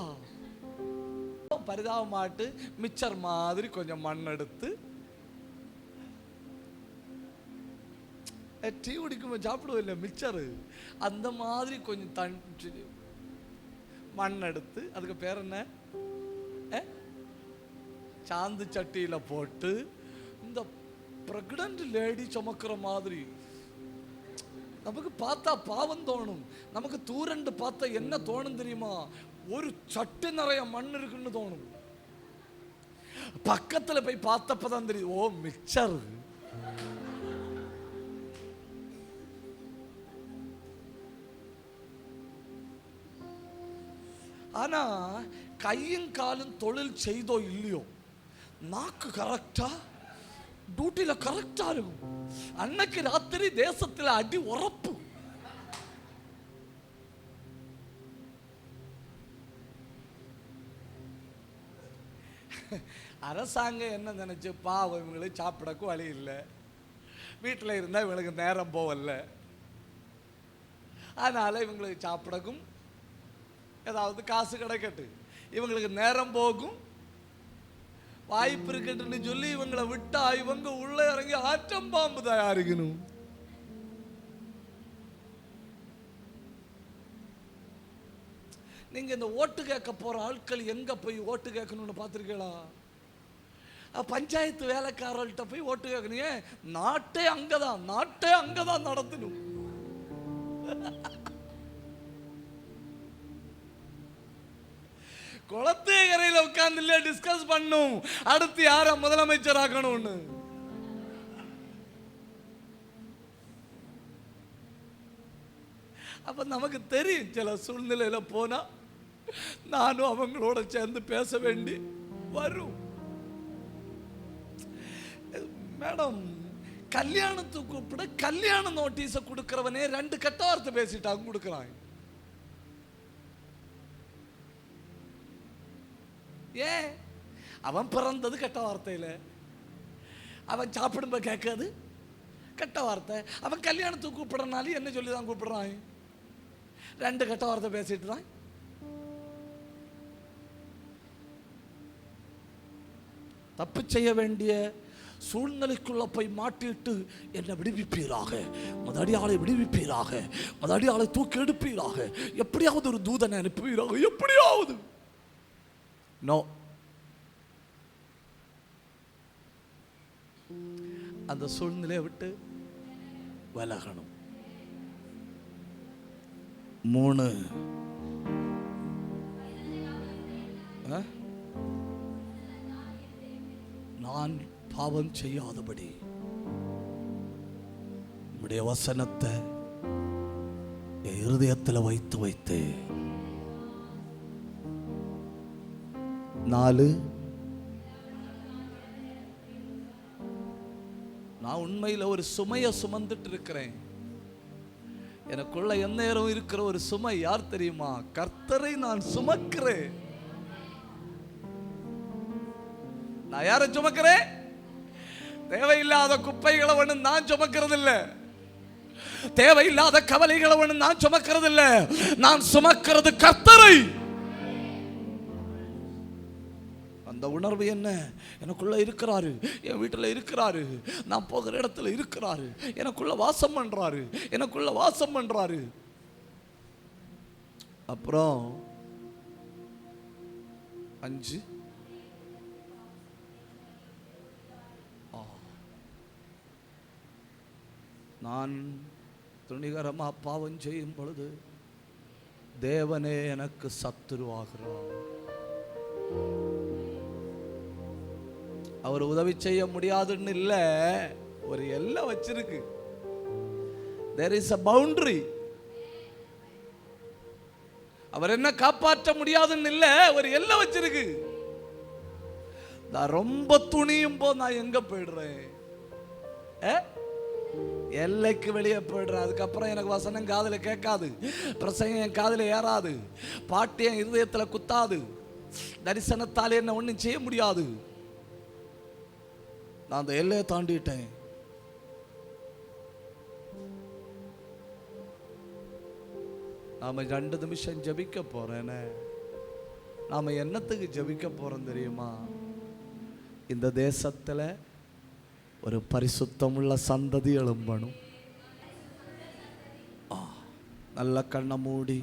பரிதாபமாட்டு மிச்சர் மாதிரி கொஞ்சம் மண் எடுத்து டீ குடிக்கும் சாப்பிடுவோம் இல்லை மிச்சரு, அந்த மாதிரி கொஞ்சம் மண் எடுத்து, அதுக்கு பேர் என்ன, சாந்து சட்டியில போட்டு இந்த பிரெக்னன்ட் லேடி சுமக்கிற மாதிரி நமக்கு பார்த்தா பாவம் தோணும். நமக்கு தூரண்டு பார்த்தா என்ன தோணும் தெரியுமா? ஒரு சட்டு நிறைய மண் இருக்குன்னு தோணும். பக்கத்துல போய் பார்த்தப்பதான் தெரியும், ஓ மிக்சர். ஆனா கையும் காலும் தொழில் செய்தோ இல்லையோ, நாக்கு கரெக்டா டியூட்டில கரெக்டா இருக்கும். அன்னைக்கு ராத்திரி தேசத்துல அடி உரப்பு. அரசாங்கம் என்ன நினைச்சு, பாவம் இவங்களுக்கு சாப்பிடக்கும் வழி இல்லை, வீட்டில் இருந்தால் இவங்களுக்கு நேரம் போகல, அதனால இவங்களுக்கு சாப்பிடக்கும் ஏதாவது காசு கிடைக்கட்டு, இவங்களுக்கு நேரம் போகும், வாய்ப்பு இருக்கட்டுன்னு சொல்லி இவங்களை விட்டா இவங்க உள்ள இறங்கி ஆற்றம் பாம்பு தயாரிக்கணும். நீங்க இந்த ஓட்டு கேட்க போற ஆட்கள் எங்க போய் ஓட்டு கேட்கணும்னு பார்த்திருக்கீங்களா? பஞ்சாயத்து வேலைக்காரர்கிட்ட போய் ஓட்டு கேட்கணும். நாட்டே அங்கதான் நடத்தணும். குளத்தேகரையில் உட்கார்ந்து டிஸ்கஸ் பண்ணும், அடுத்து யார முதலமைச்சர் ஆக்கணும்னு. அப்ப நமக்கு தெரியும், சில சூழ்நிலையில போனா நானும் அவங்களோட சேர்ந்து பேச வேண்டி வரும். மேடம், கல்யாணத்துக்கு கூப்பிட கல்யாண நோட்டீஸை கொடுக்கிறவனே 2 கெட்ட வார்த்தை பேசிட்டாங்க கொடுக்கிறாங்க. ஏன்? அவன் பிறந்தது கெட்ட வார்த்தையில, அவன் சாப்பிடும்ப கேட்காது கெட்ட வார்த்தை, அவன் கல்யாணத்துக்கு கூப்பிடறனாலும் என்ன சொல்லி தான் கூப்பிடுறான், 2 கெட்ட வார்த்தை பேசிட்டு தான். தப்பு செய்ய வேண்டிய சூழ்நிலைக்குள்ள போய் மாட்டிட்டு என்னை விடுவிப்பீராக, மதடியாளை விடுவிப்பீராக, மதடியாளை தூக்கி எடுப்பீராக, எப்படியாவது ஒரு தூதனை அனுப்புவீராக, எப்படியாவது. நோ, அந்த சூழ்நிலையை விட்டு விலகணும். 3, நான் பாவம் செய்யாதபடி உம்முடைய வசனத்தை என் இருதயத்தில் வைத்து 4, நான் உண்மையில் ஒரு சுமையை சுமந்துட்டு இருக்கிறேன். எனக்குள்ள எந்நேரம் இருக்கிற ஒரு சுமை யார் தெரியுமா? கர்த்தரை நான் சுமக்கிறேன். நான் யாரை சுமக்கிறேன்? தேவையில்லாத குப்பைகளை ஒண்ணு நான் சுமக்கிறது இல்லை, தேவையில்லாத கவலைகளை ஒண்ணு நான் சுமக்கிறது இல்லை, நான் சுமக்கிறது கர்த்தரை. அந்த உணர்வு என்ன? எனக்குள்ள இருக்கிறாரு, என் வீட்டில் இருக்கிறாரு, நான் போகிற இடத்துல இருக்கிறாரு, எனக்குள்ள வாசம் பண்றாரு. அப்புறம் 5, நான் துணிகரமா பாவம் செய்யும் பொழுது தேவனே எனக்கு சத்துருவாகிறார். அவர் உதவி செய்ய முடியாதுன்னு இல்ல, ஒரு எல்லை வச்சிருக்கு. there is a boundary. அவர் என்ன காப்பாற்ற முடியாதுன்னு இல்ல, ஒரு எல்லை வச்சிருக்கு. நான் ரொம்ப துணியும் போது நான் எங்க போயிடுறேன்? எல்லைக்கு வெளியே போயிடுறேன். அதுக்கப்புறம் எனக்கு வசனம் காதுல கேட்காது, பிரசங்கம் என் காதுல ஏறாது, பாட்டு என் இருதயத்துல குத்தாது, தரிசனத்தால் என்ன ஒன்றும் செய்ய முடியாது. நான் அந்த எல்லையை தாண்டிட்டேன். நாம 2 நிமிஷம் ஜபிக்க போறேன்னு, நாம என்னத்துக்கு ஜபிக்க போறோம் தெரியுமா? இந்த தேசத்துல ஒரு பரிசுத்தமுள்ள சந்ததி எழும்பணும். நல்ல கண்ணை மூடி